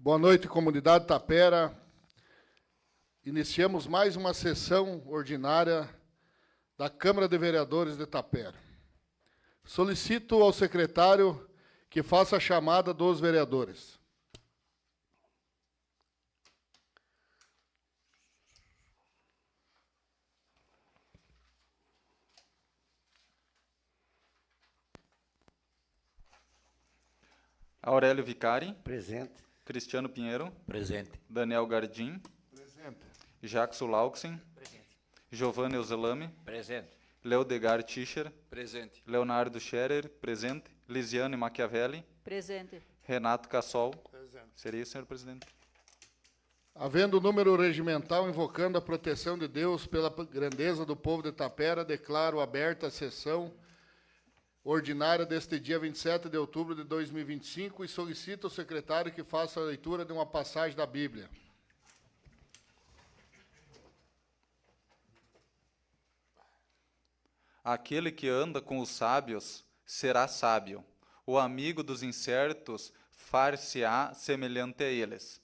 Boa noite, comunidade Tapera. Iniciamos mais uma sessão ordinária da Câmara de Vereadores de Tapera. Solicito ao secretário que faça a chamada dos vereadores. Aurélio Vicari. Presente. Cristiano Pinheiro. Presente. Daniel Gardim. Presente. Jackson Lauxen. Presente. Giovanni Euzelame. Presente. Leodegar Tischer. Presente. Leonardo Scherer. Presente. Lisiane Machiavelli. Presente. Renato Cassol. Presente. Seria isso, senhor presidente? Havendo o número regimental invocando a proteção de Deus pela grandeza do povo de Tapera, declaro aberta a sessão ordinária deste dia 27 de outubro de 2025 e solicito ao secretário que faça a leitura de uma passagem da Bíblia. Aquele que anda com os sábios será sábio. O amigo dos incertos far-se-á semelhante a eles.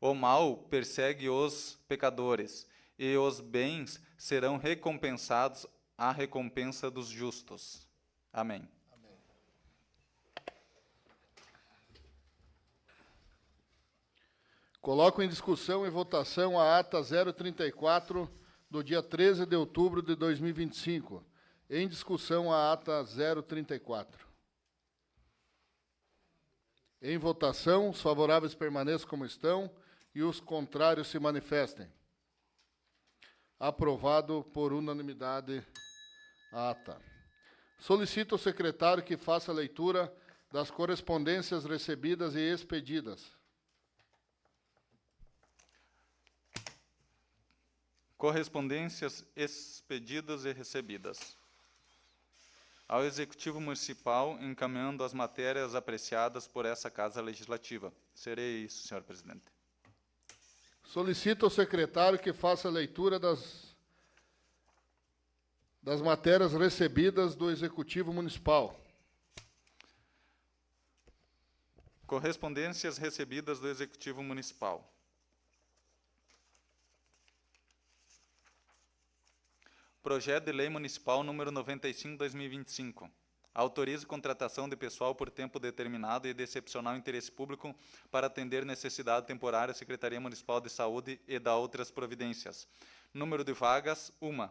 O mal persegue os pecadores, e os bens serão recompensados à recompensa dos justos. Amém. Coloco em discussão e votação a ata 034 do dia 13 de outubro de 2025. Em discussão a ata 034. Em votação, os favoráveis permaneçam como estão e os contrários se manifestem. Aprovado por unanimidade a ata. Solicito ao secretário que faça a leitura das correspondências recebidas e expedidas. Correspondências expedidas e recebidas. Ao Executivo Municipal, encaminhando as matérias apreciadas por essa Casa Legislativa. Serei isso, senhor presidente. Solicito ao secretário que faça a leitura das matérias recebidas do Executivo Municipal. Correspondências recebidas do Executivo Municipal. Projeto de Lei Municipal número 95/2025. Autoriza contratação de pessoal por tempo determinado e de excepcional interesse público para atender necessidade temporária da Secretaria Municipal de Saúde e da outras providências. Número de vagas, 1.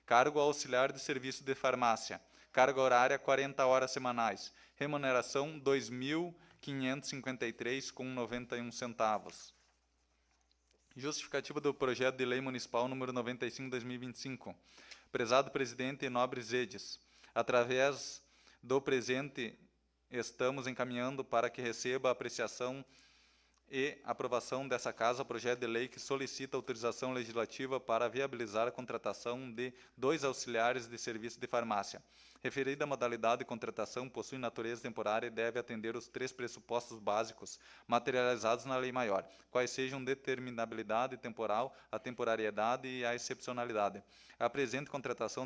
Cargo auxiliar de serviço de farmácia. Carga horária, 40 horas semanais. Remuneração, R$ 2.553,91. Justificativa do projeto de lei municipal número 95/2025. Prezado presidente e nobres edes, através do presente estamos encaminhando para que receba a apreciação e aprovação dessa Casa o projeto de lei que solicita autorização legislativa para viabilizar a contratação de 2 auxiliares de serviço de farmácia. Referida modalidade de contratação possui natureza temporária e deve atender os 3 pressupostos básicos materializados na lei maior, quais sejam determinabilidade temporal, a temporariedade e a excepcionalidade. A presente contratação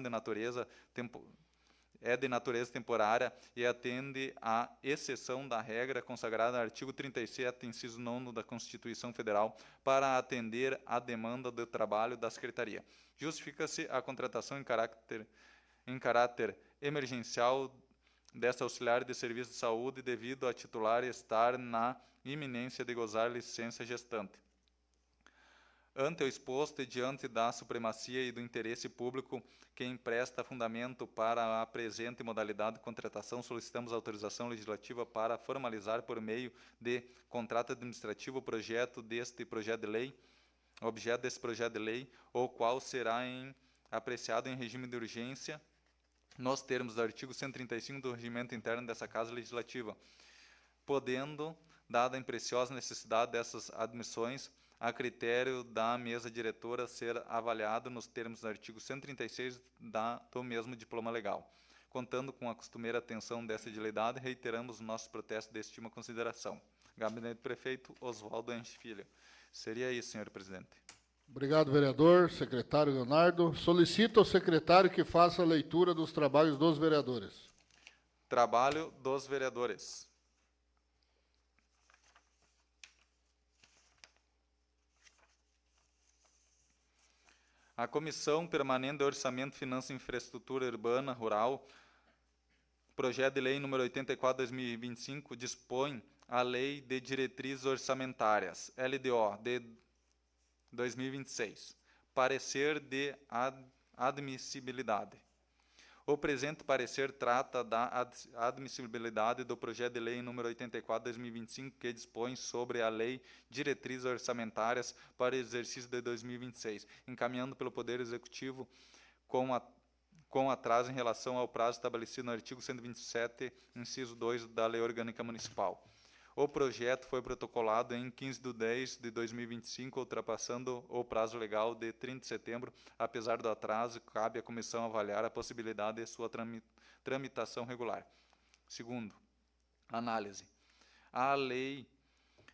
é de natureza temporária e atende à exceção da regra consagrada no artigo 37, inciso 9 da Constituição Federal, para atender à demanda do trabalho da Secretaria. Justifica-se a contratação em caráter emergencial desta auxiliar de serviço de saúde devido a titular estar na iminência de gozar licença gestante. Ante o exposto e diante da supremacia e do interesse público que empresta fundamento para a presente modalidade de contratação, solicitamos autorização legislativa para formalizar por meio de contrato administrativo o objeto deste projeto de lei, o qual será apreciado em regime de urgência nos termos do artigo 135 do Regimento Interno dessa Casa Legislativa, podendo, dada a impreciosa necessidade dessas admissões, a critério da mesa diretora ser avaliado nos termos do artigo 136 do mesmo diploma legal. Contando com a costumeira atenção dessa edilidade, reiteramos o nosso protesto de estima e consideração. Gabinete do Prefeito Oswaldo Enche Filho. Seria isso, senhor presidente. Obrigado, vereador. Secretário Leonardo. Solicito ao secretário que faça a leitura dos trabalhos dos vereadores. Trabalho dos vereadores. A Comissão Permanente de Orçamento, Finanças e Infraestrutura Urbana Rural, projeto de lei número 84/2025, dispõe a Lei de Diretrizes Orçamentárias, LDO, de 2026. Parecer de admissibilidade. O presente parecer trata da admissibilidade do projeto de lei número 84/2025, que dispõe sobre a Lei Diretrizes Orçamentárias para o exercício de 2026, encaminhando pelo Poder Executivo com atraso em relação ao prazo estabelecido no artigo 127, inciso 2 da Lei Orgânica Municipal. O projeto foi protocolado em 15/10/2025, ultrapassando o prazo legal de 30 de setembro. Apesar do atraso, cabe à comissão avaliar a possibilidade de sua tramitação regular. Segundo, análise. A Lei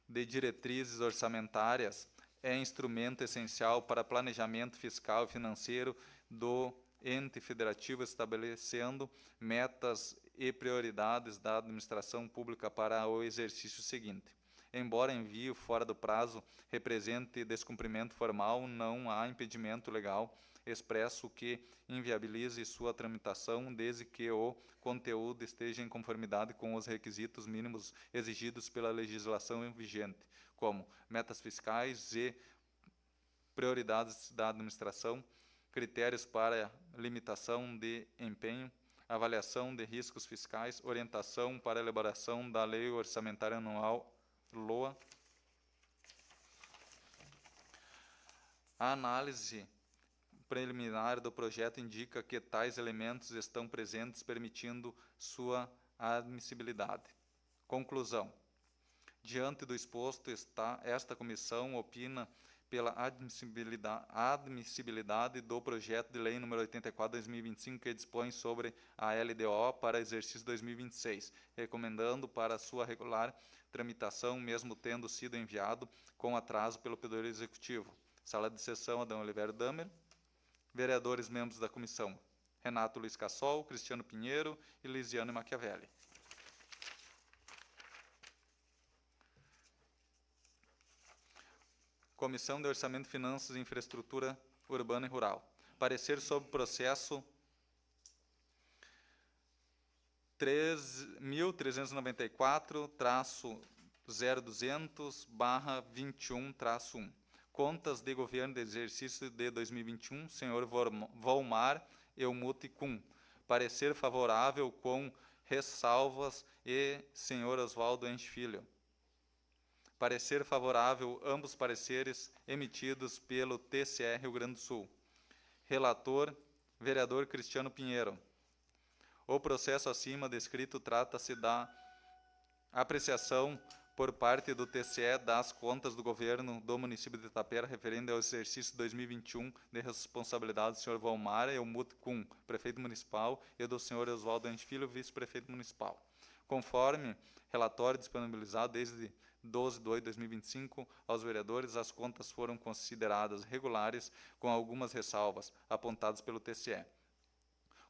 de Diretrizes Orçamentárias é instrumento essencial para planejamento fiscal e financeiro do ente federativo, estabelecendo metas e prioridades da administração pública para o exercício seguinte. Embora envio fora do prazo represente descumprimento formal, não há impedimento legal expresso que inviabilize sua tramitação, desde que o conteúdo esteja em conformidade com os requisitos mínimos exigidos pela legislação vigente, como metas fiscais e prioridades da administração, critérios para limitação de empenho, avaliação de riscos fiscais, orientação para a elaboração da Lei Orçamentária Anual, LOA. A análise preliminar do projeto indica que tais elementos estão presentes, permitindo sua admissibilidade. Conclusão. Diante do exposto, esta comissão opina pela admissibilidade do projeto de lei número 84/2025, que dispõe sobre a LDO para exercício 2026, recomendando para sua regular tramitação, mesmo tendo sido enviado com atraso pelo Poder Executivo. Sala de sessão, Adão Oliveira Damer. Vereadores membros da comissão: Renato Luiz Cassol, Cristiano Pinheiro e Lisiane Machiavelli. Comissão de Orçamento, Finanças e Infraestrutura Urbana e Rural. Parecer sobre o processo 13.394-0200/21-1. Contas de governo de exercício de 2021, senhor Volmar Elmute Kuhn. Parecer favorável com ressalvas e senhor Oswaldo Enche Filho. Parecer favorável, ambos pareceres emitidos pelo TCE Rio Grande do Sul. Relator, vereador Cristiano Pinheiro. O processo acima descrito trata-se da apreciação por parte do TCE das contas do governo do município de Itapera referente ao exercício 2021 de responsabilidade do senhor Valmar Elmute Kuhn, prefeito municipal, e do senhor Oswaldo Enche Filho, vice-prefeito municipal. Conforme relatório disponibilizado desde 12/2/2025 aos vereadores, as contas foram consideradas regulares, com algumas ressalvas apontadas pelo TCE.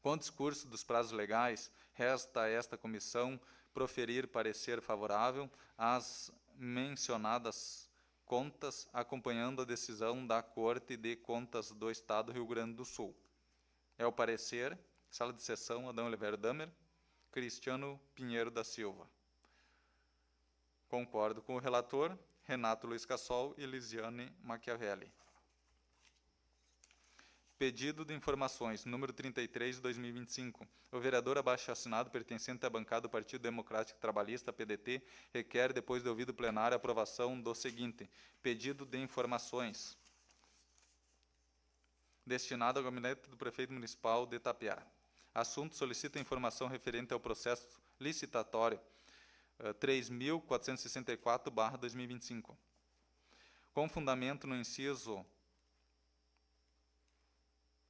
Com o discurso dos prazos legais, resta a esta comissão proferir parecer favorável às mencionadas contas, acompanhando a decisão da Corte de Contas do Estado do Rio Grande do Sul. É o parecer. Sala de sessão, Adão Oliveira Damer, Cristiano Pinheiro da Silva. Concordo com o relator, Renato Luiz Cassol e Lisiane Machiavelli. Pedido de informações, número 33, de 2025. O vereador abaixo-assinado, pertencente à bancada do Partido Democrático Trabalhista, PDT, requer, depois de ouvido plenário, a aprovação do seguinte: pedido de informações, destinado ao gabinete do prefeito municipal de Itapera. Assunto: solicita informação referente ao processo licitatório 3.464/2025. Com fundamento no inciso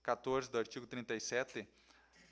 14 do artigo 37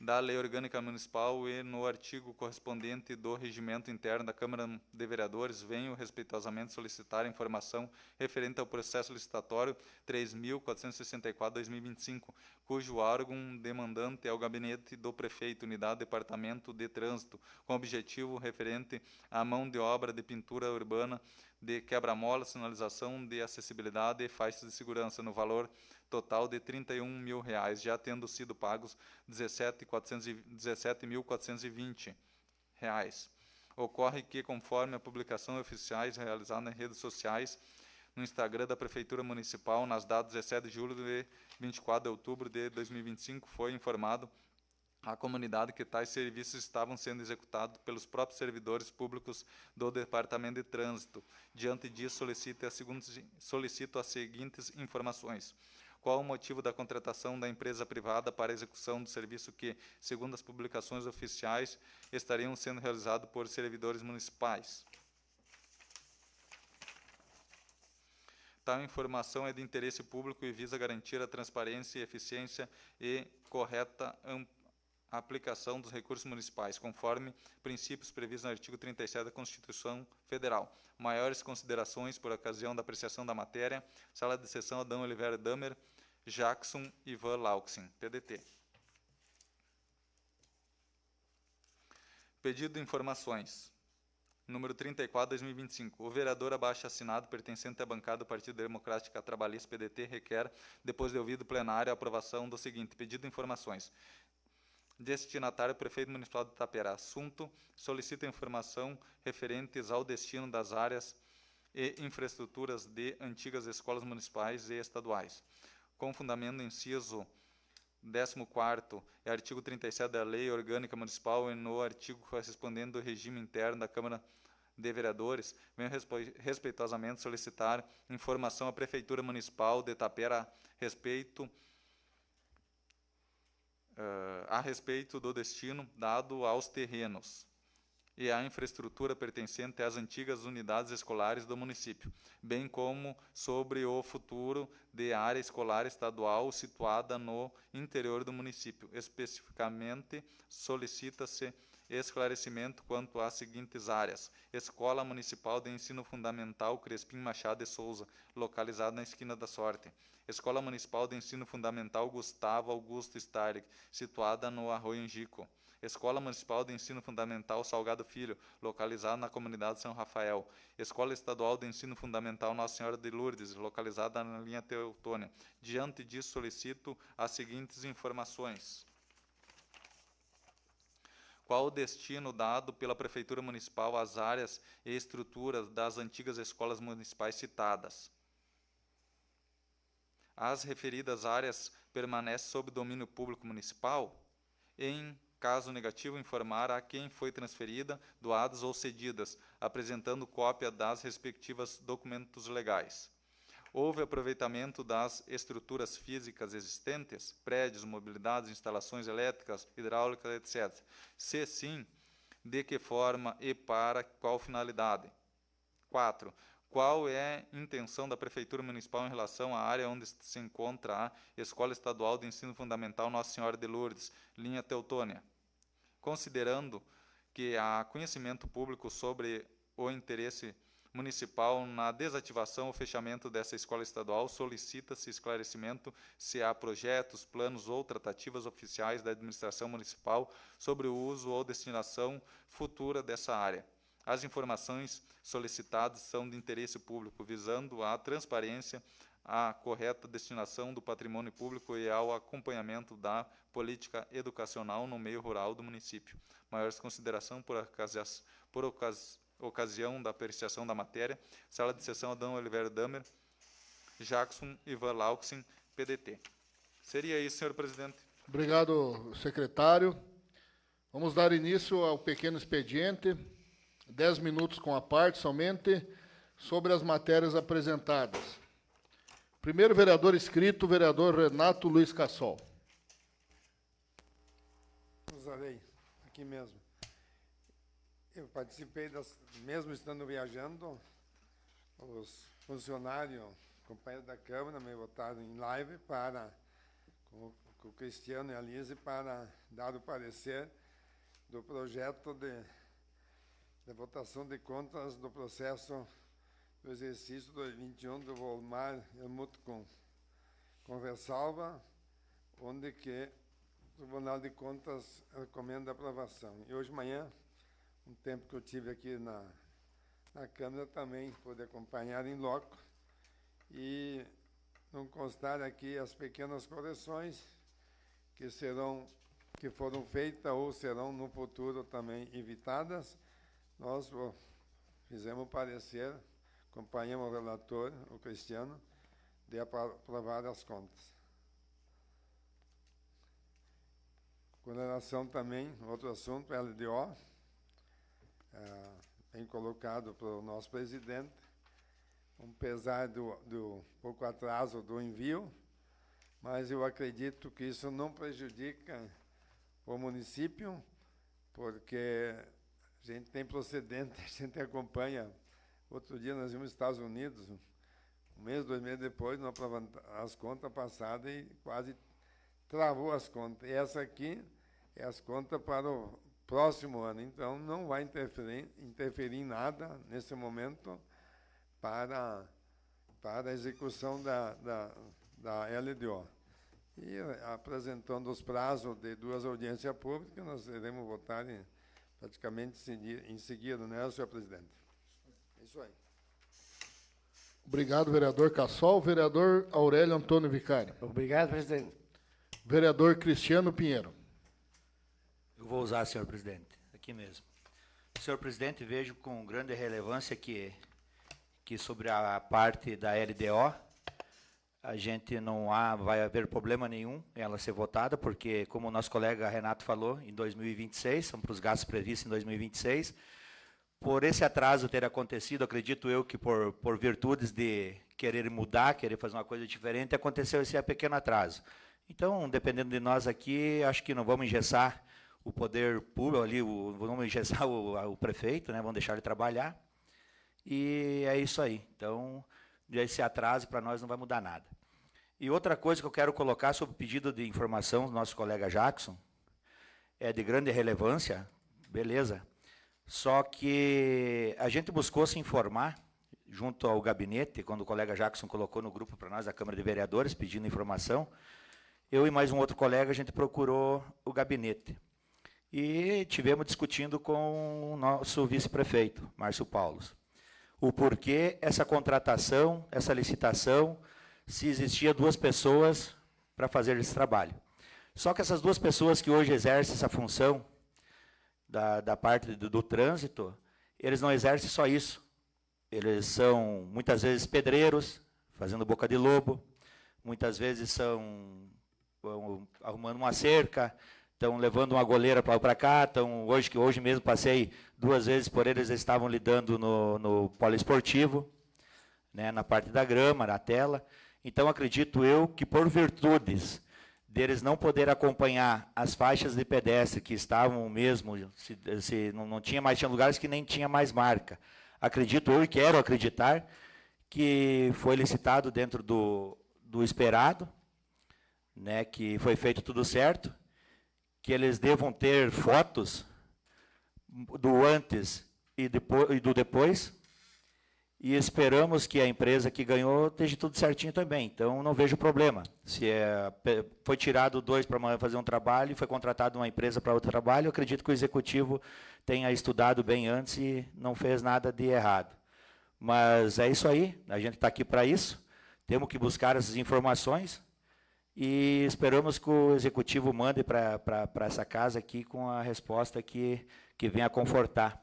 da Lei Orgânica Municipal e no artigo correspondente do Regimento Interno da Câmara de Vereadores, venho respeitosamente solicitar informação referente ao processo licitatório 3.464/2025, cujo órgão demandante é o Gabinete do Prefeito, Unidade Departamento de Trânsito, com objetivo referente à mão de obra de pintura urbana de quebra-mola, sinalização de acessibilidade e faixas de segurança, no valor total de R$ 31.000, já tendo sido pagos R$ 17.420. Ocorre que, conforme a publicação oficiais realizada em redes sociais, no Instagram da Prefeitura Municipal, nas datas 17 de julho e 24 de outubro de 2025, foi informado à comunidade que tais serviços estavam sendo executados pelos próprios servidores públicos do Departamento de Trânsito. Diante disso, solicito as seguintes informações. Qual o motivo da contratação da empresa privada para a execução do serviço que, segundo as publicações oficiais, estariam sendo realizados por servidores municipais? Tal informação é de interesse público e visa garantir a transparência, eficiência e correta aplicação dos recursos municipais, conforme princípios previstos no artigo 37 da Constituição Federal. Maiores considerações por ocasião da apreciação da matéria. Sala de sessão, Adão Oliveira Damer, Jackson Ivan Lauxin, PDT. Pedido de informações. Número 34, 2025. O vereador abaixo-assinado, pertencente à bancada do Partido Democrático Trabalhista, PDT, requer, depois de ouvido o plenário, a aprovação do seguinte. Pedido de informações. Destinatário, Prefeito Municipal de Itapera. Assunto, solicita informação referentes ao destino das áreas e infraestruturas de antigas escolas municipais e estaduais. Com fundamento no inciso 14º e artigo 37 da Lei Orgânica Municipal e no artigo correspondente do regime interno da Câmara de Vereadores, venho respeitosamente solicitar informação à Prefeitura Municipal de Itapera a respeito do destino dado aos terrenos e à infraestrutura pertencente às antigas unidades escolares do município, bem como sobre o futuro de área escolar estadual situada no interior do município. Especificamente, solicita-se esclarecimento quanto às seguintes áreas: Escola Municipal de Ensino Fundamental Crespim Machado de Souza, localizada na Esquina da Sorte. Escola Municipal de Ensino Fundamental Gustavo Augusto Starling, situada no Arroio Angico. Escola Municipal de Ensino Fundamental Salgado Filho, localizada na comunidade São Rafael. Escola Estadual de Ensino Fundamental Nossa Senhora de Lourdes, localizada na linha Teutônia. Diante disso, solicito as seguintes informações. Qual o destino dado pela Prefeitura Municipal às áreas e estruturas das antigas escolas municipais citadas? As referidas áreas permanecem sob domínio público municipal? Em caso negativo, informar a quem foi transferida, doadas ou cedidas, apresentando cópia das respectivas documentos legais. Houve aproveitamento das estruturas físicas existentes, prédios, mobilidades, instalações elétricas, hidráulicas, etc. Se sim, de que forma e para qual finalidade? 4. Qual é a intenção da Prefeitura Municipal em relação à área onde se encontra a Escola Estadual de Ensino Fundamental Nossa Senhora de Lourdes, linha Teutônia? Considerando que há conhecimento público sobre o interesse municipal na desativação ou fechamento dessa escola estadual, solicita-se esclarecimento se há projetos, planos ou tratativas oficiais da administração municipal sobre o uso ou destinação futura dessa área. As informações solicitadas são de interesse público, visando a transparência, a correta destinação do patrimônio público e ao acompanhamento da política educacional no meio rural do município. Maiores considerações por ocasião da apreciação da matéria. Sala de sessão, Adão Oliveira Damer, Jackson Ivan Lauxin, PDT. Seria isso, senhor presidente. Obrigado, secretário. Vamos dar início ao pequeno expediente. 10 minutos com a parte somente sobre as matérias apresentadas. Primeiro vereador inscrito, vereador Renato Luiz Cassol. Usarei, aqui mesmo. Eu participei, mesmo estando viajando, os funcionários, companheiros da Câmara, me votaram em live com o Cristiano e a Lise para dar o parecer do projeto de votação de contas do processo do exercício 2021 do Volmar Helmut com ressalva, onde que o Tribunal de Contas recomenda a aprovação. E hoje de manhã, um tempo que eu tive aqui na Câmara também pude acompanhar em loco e não constar aqui as pequenas correções que foram feitas ou serão no futuro também evitadas. Nós fizemos parecer, acompanhamos o relator, o Cristiano, de aprovar as contas. Com relação também, outro assunto, LDO, bem colocado pelo nosso presidente, apesar do pouco atraso do envio, mas eu acredito que isso não prejudica o município, porque a gente tem procedente, a gente acompanha. Outro dia nós vimos nos Estados Unidos, um mês, 2 meses depois, nós aprovamos as contas passadas e quase travou as contas. E essa aqui é as contas para o próximo ano, então não vai interferir em nada nesse momento para a execução da LDO. E apresentando os prazos de 2 audiências públicas, nós iremos votar praticamente em seguida, né, senhor presidente? É isso aí. Obrigado, vereador Cassol. Vereador Aurélio Antônio Vicário. Obrigado, presidente. Vereador Cristiano Pinheiro. Eu vou usar, senhor presidente, aqui mesmo. Senhor presidente, vejo com grande relevância que sobre a parte da LDO, a gente não vai haver problema nenhum em ela ser votada, porque, como o nosso colega Renato falou, em 2026, são para os gastos previstos em 2026. Por esse atraso ter acontecido, acredito eu que por virtudes de querer mudar, querer fazer uma coisa diferente, aconteceu esse pequeno atraso. Então, dependendo de nós aqui, acho que não vamos engessar o poder público ali, vamos engessar o prefeito, né, vamos deixar ele trabalhar. E é isso aí. Então, esse atraso para nós não vai mudar nada. E outra coisa que eu quero colocar sobre o pedido de informação do nosso colega Jackson, é de grande relevância, beleza. Só que a gente buscou se informar junto ao gabinete, quando o colega Jackson colocou no grupo para nós da Câmara de Vereadores, pedindo informação, eu e mais um outro colega, a gente procurou o gabinete. E tivemos discutindo com o nosso vice-prefeito, Márcio Paulos, o porquê essa contratação, essa licitação, se existia 2 pessoas para fazer esse trabalho. Só que essas 2 pessoas que hoje exercem essa função da parte do trânsito, eles não exercem só isso. Eles são, muitas vezes, pedreiros, fazendo boca de lobo, muitas vezes são arrumando uma cerca, estão levando uma goleira para cá, hoje mesmo passei 2 vezes por eles estavam lidando no poliesportivo, né, na parte da grama, na tela. Então, acredito eu que por virtudes deles não poder acompanhar as faixas de pedestre que estavam mesmo, não tinha mais, tinha lugares que nem tinha mais marca. Acredito eu e quero acreditar que foi licitado dentro do esperado, né, que foi feito tudo certo, que eles devam ter fotos do antes e do depois, e esperamos que a empresa que ganhou esteja tudo certinho também. Então, não vejo problema. Se foi tirado 2 para fazer um trabalho e foi contratado uma empresa para outro trabalho, eu acredito que o executivo tenha estudado bem antes e não fez nada de errado. Mas é isso aí, a gente está aqui para isso, temos que buscar essas informações e esperamos que o executivo mande para essa casa aqui com a resposta que venha confortar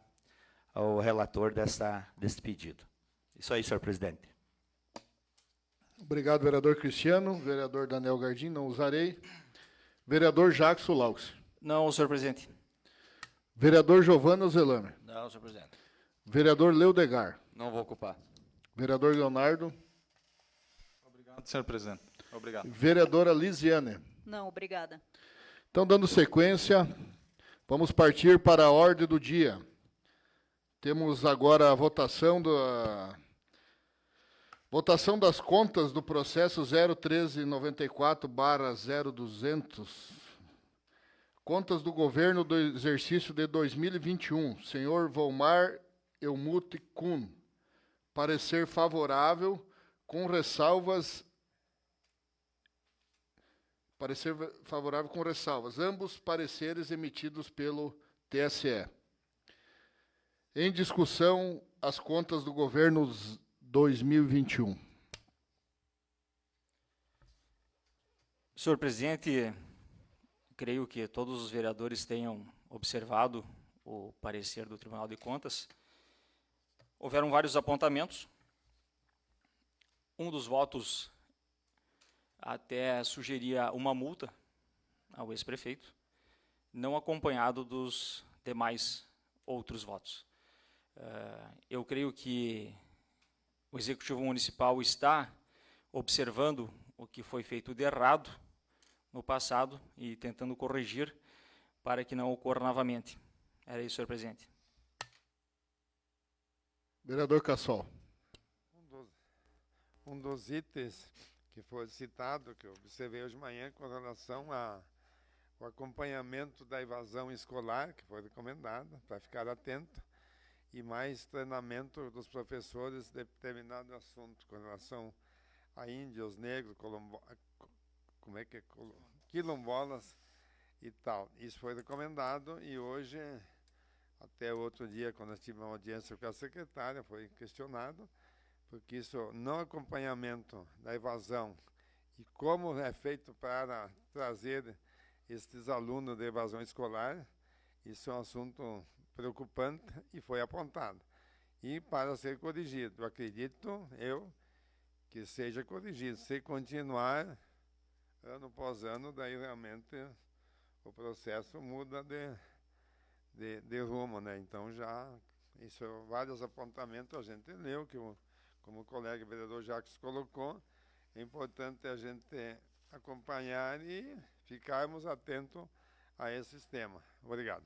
o relator desse pedido. Isso aí, senhor presidente. Obrigado, vereador Cristiano. Vereador Daniel Gardim, não usarei. Vereador Jackson Laux. Não, senhor presidente. Vereador Giovanna Zelame. Não, senhor presidente. Vereador Leudegar. Não vou ocupar. Vereador Leonardo. Obrigado, senhor presidente. Obrigado. Vereadora Lisiane. Não, obrigada. Então, dando sequência, vamos partir para a ordem do dia. Temos agora a votação das contas do processo 01394/0200. Contas do governo do exercício de 2021. Senhor Volmar Elmute Kuhn. Parecer favorável, com ressalvas. Parecer favorável com ressalvas. Ambos pareceres emitidos pelo TSE. Em discussão, as contas do governo 2021. Senhor presidente, creio que todos os vereadores tenham observado o parecer do Tribunal de Contas. Houveram vários apontamentos. Um dos votos até sugeria uma multa ao ex-prefeito, não acompanhado dos demais outros votos. Eu creio que o Executivo Municipal está observando o que foi feito de errado no passado e tentando corrigir para que não ocorra novamente. Era isso, senhor presidente. Vereador Cassol. Um dos itens que foi citado, que eu observei hoje de manhã, com relação ao acompanhamento da evasão escolar, que foi recomendada, para ficar atento, e mais treinamento dos professores de determinado assunto, com relação a índios, negros, quilombolas e tal. Isso foi recomendado e hoje, até outro dia, quando nós tivemos uma audiência com a secretária, foi questionado, porque isso, não acompanhamento da evasão e como é feito para trazer estes alunos de evasão escolar, isso é um assunto preocupante e foi apontado. E para ser corrigido, acredito eu que seja corrigido. Se continuar ano após ano, daí realmente o processo muda de rumo, né? Então já, isso vários apontamentos a gente leu, que como o colega vereador Jacques colocou, é importante a gente acompanhar e ficarmos atentos a esse tema. Obrigado.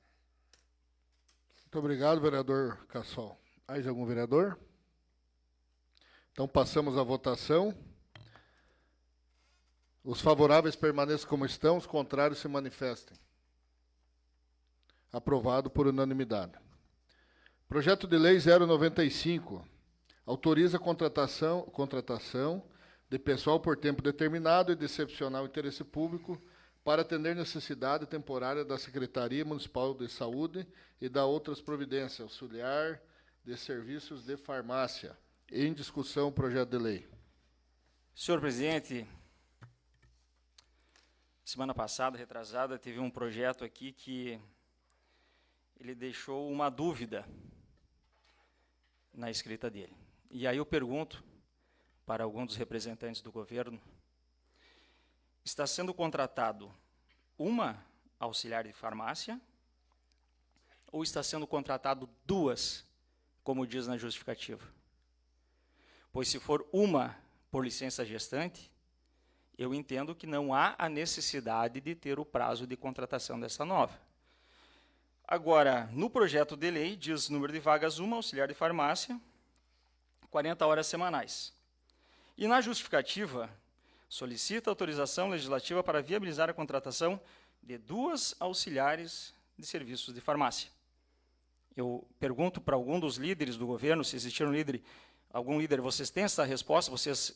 Muito obrigado, vereador Cassol. Mais algum vereador? Então, passamos à votação. Os favoráveis permaneçam como estão, os contrários se manifestem. Aprovado por unanimidade. Projeto de Lei 095. Autoriza a contratação de pessoal por tempo determinado e de excepcional interesse público para atender necessidade temporária da Secretaria Municipal de Saúde e da outras providências, auxiliar de serviços de farmácia. Em discussão, o projeto de lei. Senhor presidente, semana passada, retrasada, teve um projeto aqui que ele deixou uma dúvida na escrita dele. E aí eu pergunto para alguns dos representantes do governo, está sendo contratado uma auxiliar de farmácia ou está sendo contratado duas, como diz na justificativa? Pois se for uma por licença gestante, eu entendo que não há a necessidade de ter o prazo de contratação dessa nova. Agora, no projeto de lei, diz número de vagas, uma auxiliar de farmácia, 40 horas semanais. E na justificativa, solicita autorização legislativa para viabilizar a contratação de duas auxiliares de serviços de farmácia. Eu pergunto para algum dos líderes do governo, se existir algum líder, vocês têm essa resposta? Vocês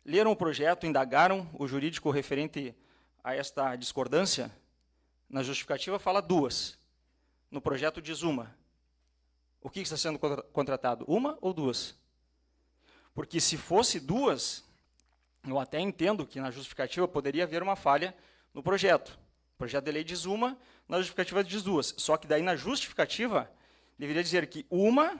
leram o projeto, indagaram o jurídico referente a esta discordância? Na justificativa fala duas. No projeto diz uma. O que está sendo contratado? Uma ou duas? Porque se fosse duas, eu até entendo que na justificativa poderia haver uma falha no projeto. O projeto de lei diz uma, na justificativa diz duas. Só que daí na justificativa deveria dizer que uma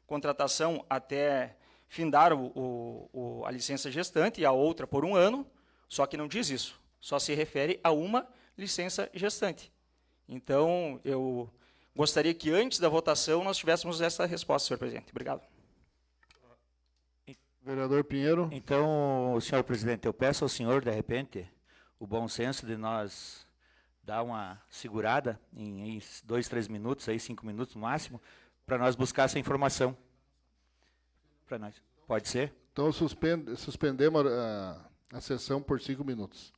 contratação até findar a licença gestante e a outra por 1 ano, só que não diz isso. Só se refere a uma licença gestante. Então, eu gostaria que antes da votação nós tivéssemos essa resposta, senhor presidente. Obrigado. Vereador Pinheiro. Então, senhor presidente, eu peço ao senhor, de repente, o bom senso de nós dar uma segurada em 2, 3 minutos, aí 5 minutos no máximo, para nós buscar essa informação. Para nós. Pode ser? Então, suspendemos a sessão por 5 minutos.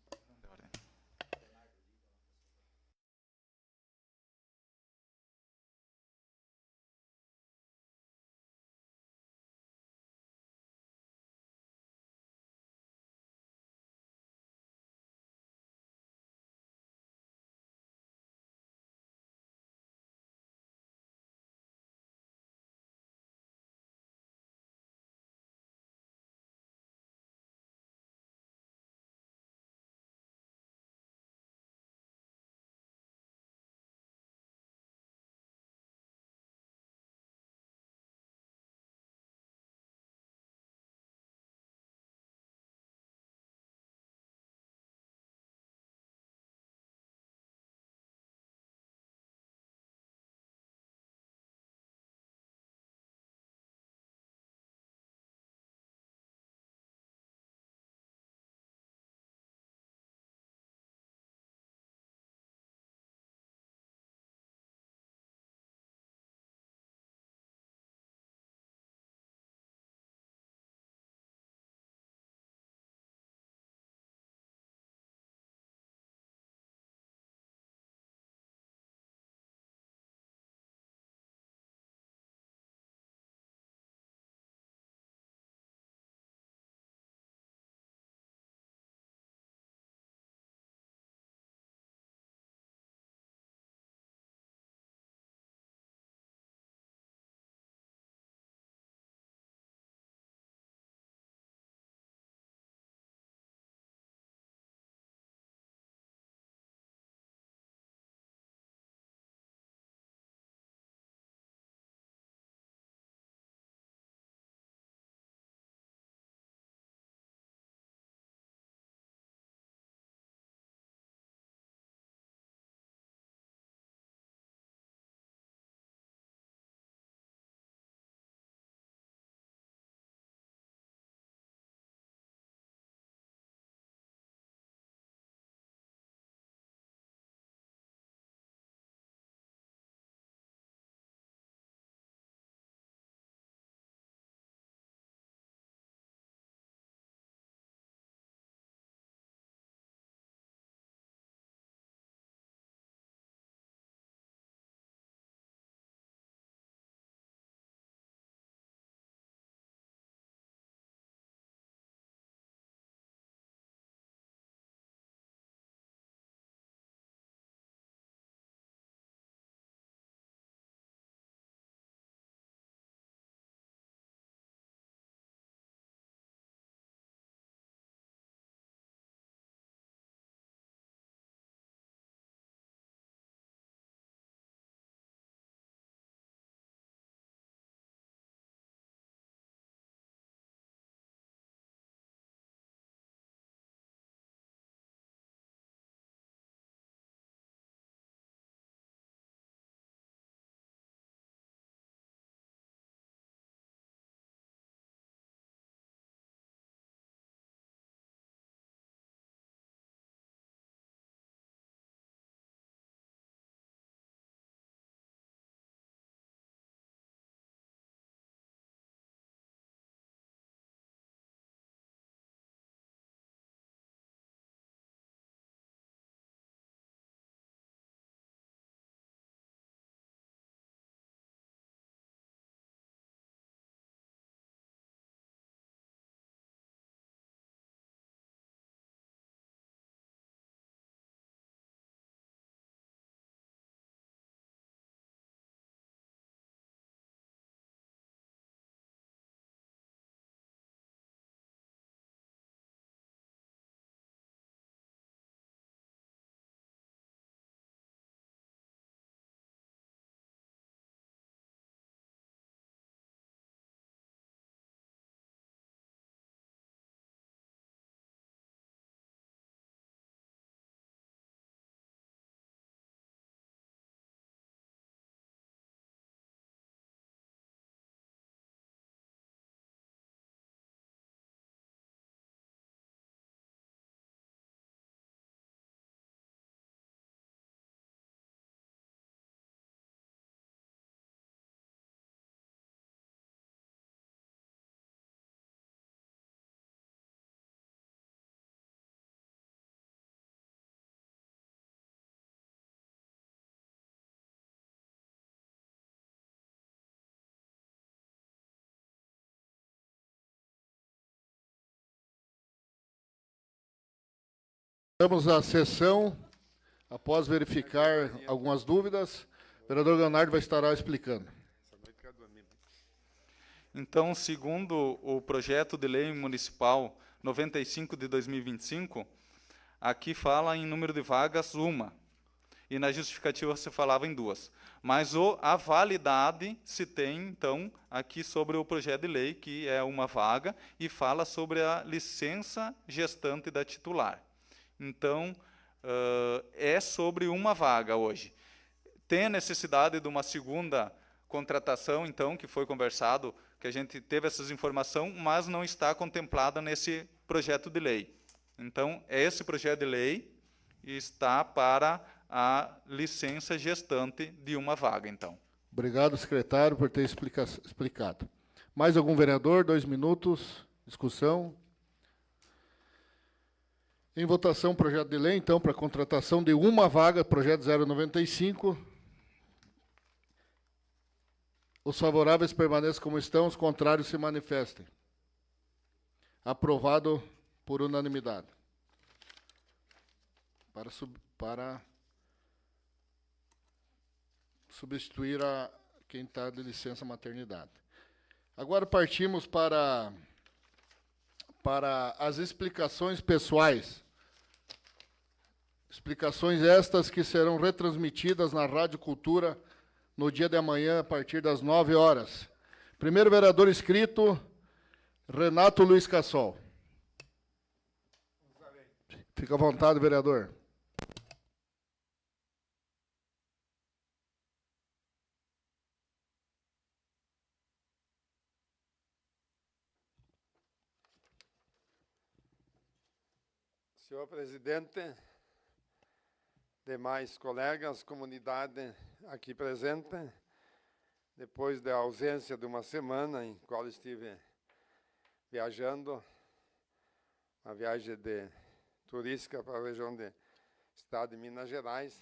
Vamos à sessão. Após verificar algumas dúvidas, o vereador Leonardo vai estar explicando. Então, segundo o projeto de lei municipal 95 de 2025, aqui fala em número de vagas uma, e na justificativa se falava em duas. Mas a validade se tem, então, aqui sobre o projeto de lei, que é uma vaga, e fala sobre a licença gestante da titular. Então, é sobre uma vaga hoje. Tem a necessidade de uma segunda contratação, então, que foi conversado, que a gente teve essas informações, mas não está contemplada nesse projeto de lei. Então, esse projeto de lei está para a licença gestante de uma vaga, então. Obrigado, secretário, por ter explicado. Mais algum vereador? 2 minutos. Discussão. Em votação, projeto de lei, então, para contratação de uma vaga, projeto 095. Os favoráveis permaneçam como estão, os contrários se manifestem. Aprovado por unanimidade. Para substituir quem está de licença maternidade. Agora partimos para as explicações pessoais. Explicações estas que serão retransmitidas na Rádio Cultura no dia de amanhã, a partir das 9 horas. Primeiro vereador inscrito, Renato Luiz Cassol. Fica à vontade, vereador. Senhor presidente, demais colegas, comunidade aqui presente, depois da ausência de uma semana em qual estive viajando, uma viagem turística para a região do estado de Minas Gerais,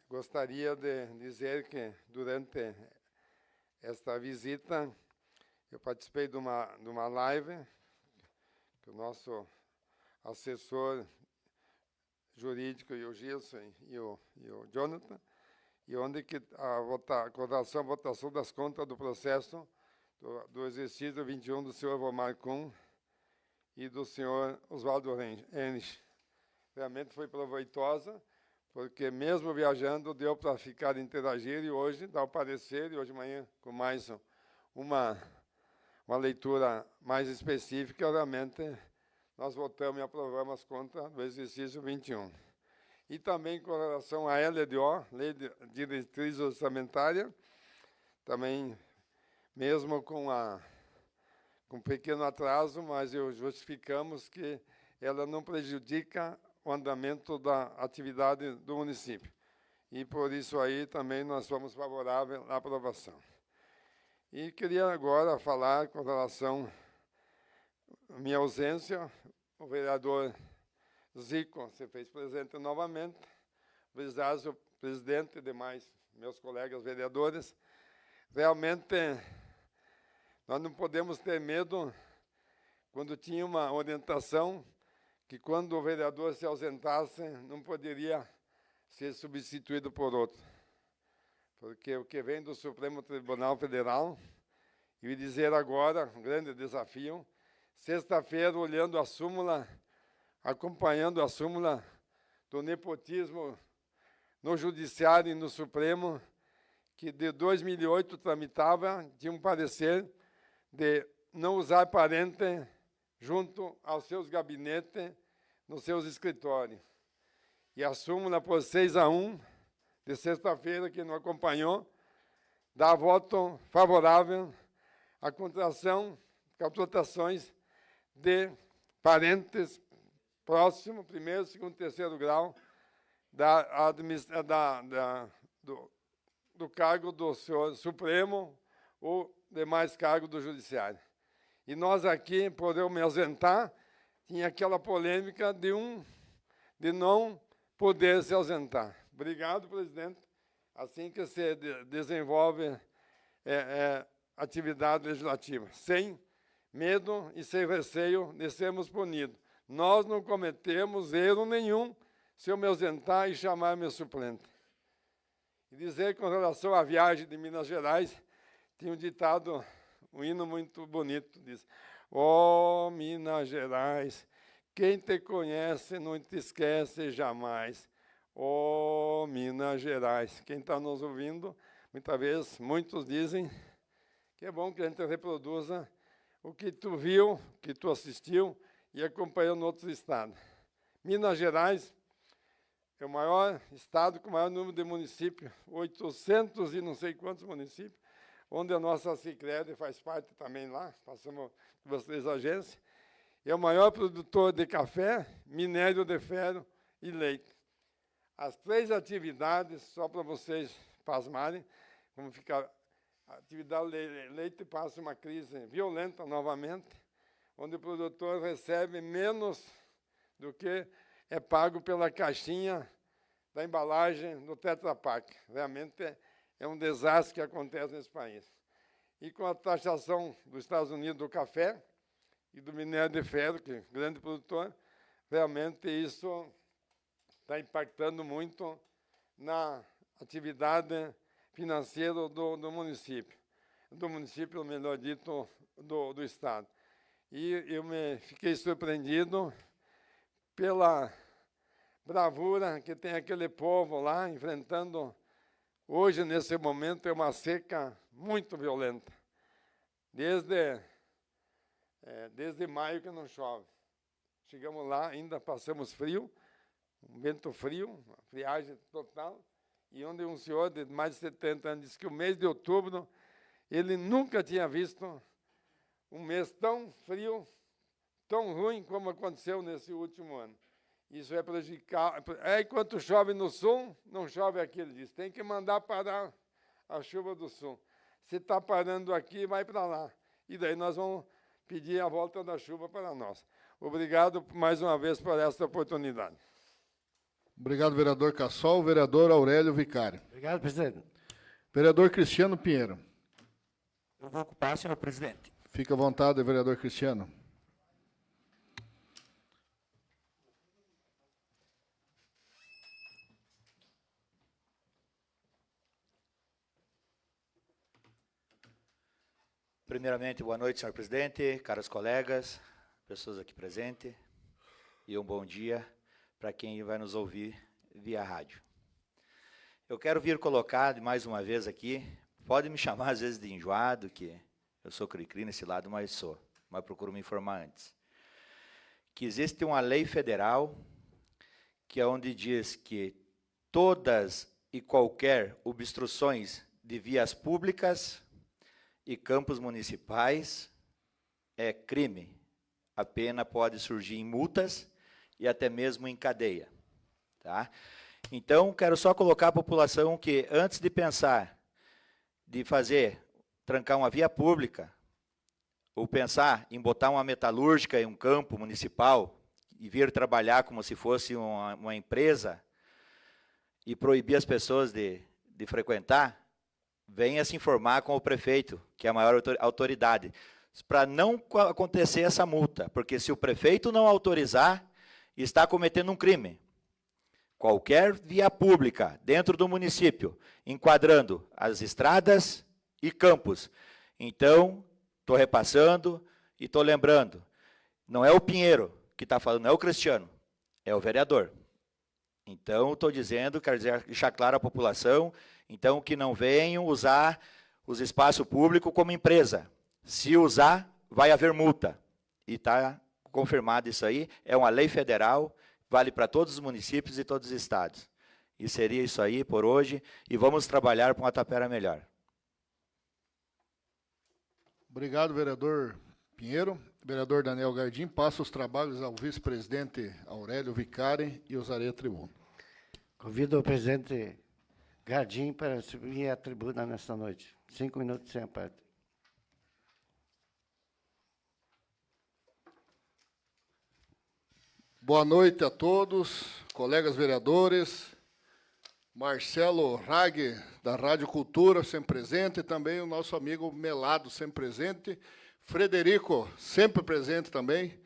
gostaria de dizer que durante esta visita eu participei de uma live que o nosso assessor jurídico, o Gilson e o Jonathan, e onde que a votação das contas do processo do exercício 21 do senhor Vomar Kuhn e do senhor Oswaldo Henrich. Realmente foi proveitosa, porque mesmo viajando deu para ficar interagir, e hoje dá o parecer, e hoje de manhã com mais uma leitura mais específica, realmente nós votamos e aprovamos as contas do exercício 21. E também com relação à LDO, Lei de Diretriz Orçamentária, também, mesmo com um pequeno atraso, mas justificamos que ela não prejudica o andamento da atividade do município. E por isso aí também nós somos favoráveis à aprovação. E queria agora falar com relação à minha ausência. O vereador Zico se fez presente novamente, o presidente e demais meus colegas vereadores. Realmente, nós não podemos ter medo quando tinha uma orientação que quando o vereador se ausentasse, não poderia ser substituído por outro. Porque o que vem do Supremo Tribunal Federal, e dizer agora, um grande desafio, sexta-feira, olhando a súmula, acompanhando a súmula do nepotismo no Judiciário e no Supremo, que de 2008 tramitava, tinha um parecer de não usar parente junto aos seus gabinetes, nos seus escritórios. E a súmula por 6-1, de sexta-feira, que não acompanhou, dá voto favorável à contratações de parentes próximos, primeiro, segundo, terceiro grau, do cargo do senhor Supremo ou demais cargos do Judiciário. E nós aqui, por eu me ausentar, tinha aquela polêmica de não poder se ausentar. Obrigado, presidente. Assim que se desenvolve atividade legislativa, sem medo e sem receio de sermos punidos. Nós não cometemos erro nenhum se eu me ausentar e chamar meu suplente. E dizer que, com relação à viagem de Minas Gerais, tinha um ditado, um hino muito bonito, diz: ó Minas Gerais, quem te conhece não te esquece jamais. Ó Minas Gerais. Quem está nos ouvindo, muitas vezes, muitos dizem que é bom que a gente reproduza o que tu viu, que tu assistiu e acompanhou em outros estados. Minas Gerais é o maior estado com o maior número de municípios, 800 e não sei quantos municípios, onde a nossa Sicredi faz parte também lá, passamos com as 3 agências. É o maior produtor de café, minério de ferro e leite. As 3 atividades, só para vocês pasmarem, como fica a atividade leite passa uma crise violenta novamente, onde o produtor recebe menos do que é pago pela caixinha da embalagem do Tetra Pak. Realmente é um desastre que acontece nesse país. E com a taxação dos Estados Unidos do café e do minério de ferro, que é grande produtor, realmente isso está impactando muito na atividade financeira do município, melhor dito, do Estado. E eu fiquei surpreendido pela bravura que tem aquele povo lá enfrentando. Hoje, nesse momento, é uma seca muito violenta. Desde maio que não chove. Chegamos lá, ainda passamos frio, um vento frio, uma friagem total, e onde um senhor de mais de 70 anos disse que o mês de outubro ele nunca tinha visto um mês tão frio, tão ruim como aconteceu nesse último ano. Isso é prejudicial. Enquanto chove no sul, não chove aqui, ele diz. Tem que mandar parar a chuva do sul. Se está parando aqui, vai para lá. E daí nós vamos pedir a volta da chuva para nós. Obrigado mais uma vez por esta oportunidade. Obrigado, vereador Cassol. Vereador Aurélio Vicário. Obrigado, presidente. Vereador Cristiano Pinheiro. Eu vou ocupar, senhor presidente. Fica à vontade, vereador Cristiano. Primeiramente, boa noite, senhor presidente, caros colegas, pessoas aqui presentes, e um bom dia para quem vai nos ouvir via rádio. Eu quero vir colocar mais uma vez aqui, pode me chamar às vezes de enjoado, que eu sou cri-cri nesse lado, mas procuro me informar antes. Que existe uma lei federal, que é onde diz que todas e qualquer obstruções de vias públicas e campos municipais é crime. A pena pode surgir em multas e até mesmo em cadeia. Tá? Então, quero só colocar a população que, antes de pensar de trancar uma via pública, ou pensar em botar uma metalúrgica em um campo municipal e vir trabalhar como se fosse uma empresa e proibir as pessoas de frequentar, venha se informar com o prefeito, que é a maior autoridade, para não acontecer essa multa, porque se o prefeito não autorizar, está cometendo um crime. Qualquer via pública dentro do município, enquadrando as estradas e campos. Então, estou repassando e estou lembrando, não é o Pinheiro que está falando, não é o Cristiano, é o vereador. Então, estou dizendo, quero deixar claro à população, então, que não venham usar os espaços públicos como empresa. Se usar, vai haver multa. E está confirmado isso aí, é uma lei federal, vale para todos os municípios e todos os estados. E seria isso aí por hoje, e vamos trabalhar para uma Tapera melhor. Obrigado, vereador Pinheiro. Vereador Daniel Gardim, passa os trabalhos ao vice-presidente Aurélio Vicari e usarei a tribuna. Convido o presidente Gardim para subir à tribuna nesta noite. 5 minutos sem a parte. Boa noite a todos, colegas vereadores. Marcelo Rag, da Rádio Cultura, sempre presente, e também o nosso amigo Melado, sempre presente. Frederico, sempre presente também.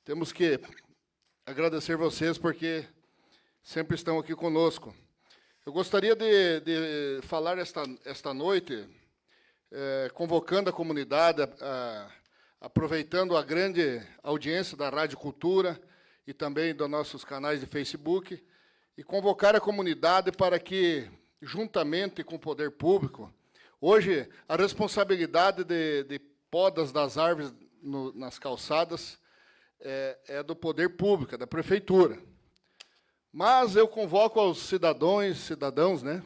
temos que agradecer vocês porque sempre estão aqui conosco. Eu gostaria de falar esta noite, convocando a comunidade, aproveitando a grande audiência da Rádio Cultura e também dos nossos canais de Facebook, e convocar a comunidade para que, juntamente com o poder público, hoje a responsabilidade de podas das árvores nas calçadas é do poder público, da prefeitura. Mas eu convoco aos cidadãos, né,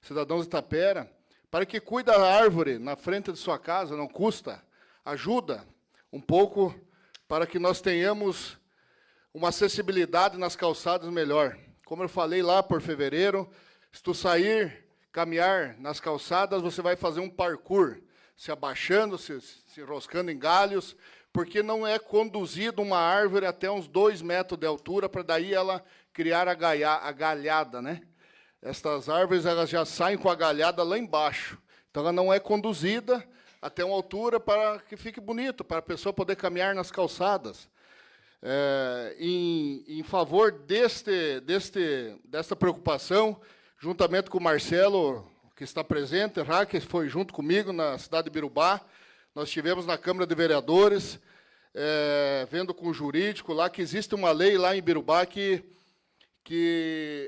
cidadãos de Itapera, para que cuidem da árvore na frente de sua casa, não custa, ajuda um pouco para que nós tenhamos uma acessibilidade nas calçadas melhor. Como eu falei lá por fevereiro, se tu sair, caminhar nas calçadas, você vai fazer um parkour, se abaixando, se enroscando em galhos, porque não é conduzido uma árvore até uns 2 metros de altura, para daí ela criar a galhada, né? Estas árvores elas já saem com a galhada lá embaixo. Então, ela não é conduzida até uma altura para que fique bonito, para a pessoa poder caminhar nas calçadas. Em favor desta preocupação, juntamente com o Marcelo, que está presente, que foi junto comigo na cidade de Birubá, nós estivemos na Câmara de Vereadores, vendo com o jurídico lá, que existe uma lei lá em Birubá que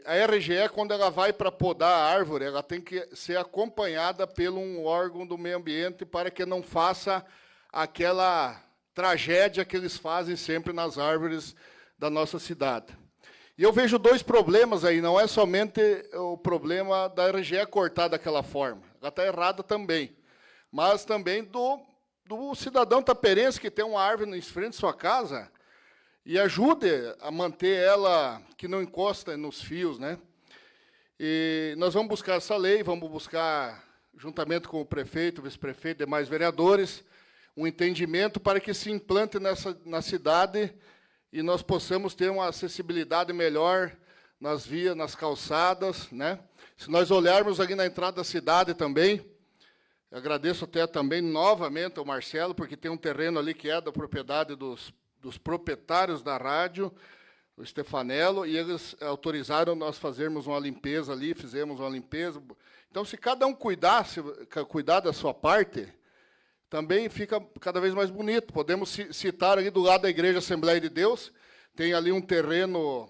a RGE, quando ela vai para podar a árvore, ela tem que ser acompanhada por um órgão do meio ambiente para que não faça aquela tragédia que eles fazem sempre nas árvores da nossa cidade. E eu vejo 2 problemas aí, não é somente o problema da RGE cortar daquela forma, ela está errada também, mas também do cidadão taperense que tem uma árvore em frente à sua casa e ajude a manter ela, que não encosta nos fios, né? E nós vamos buscar essa lei, vamos buscar, juntamente com o prefeito, o vice-prefeito e demais vereadores, um entendimento para que se implante na cidade e nós possamos ter uma acessibilidade melhor nas vias, nas calçadas, né? Se nós olharmos aqui na entrada da cidade também, eu agradeço até também novamente ao Marcelo, porque tem um terreno ali que é da propriedade dos proprietários da rádio, o Stefanello, e eles autorizaram nós fazermos uma limpeza ali, fizemos uma limpeza. Então, se cada um cuidar da sua parte, também fica cada vez mais bonito. Podemos citar ali do lado da Igreja Assembleia de Deus, tem ali um terreno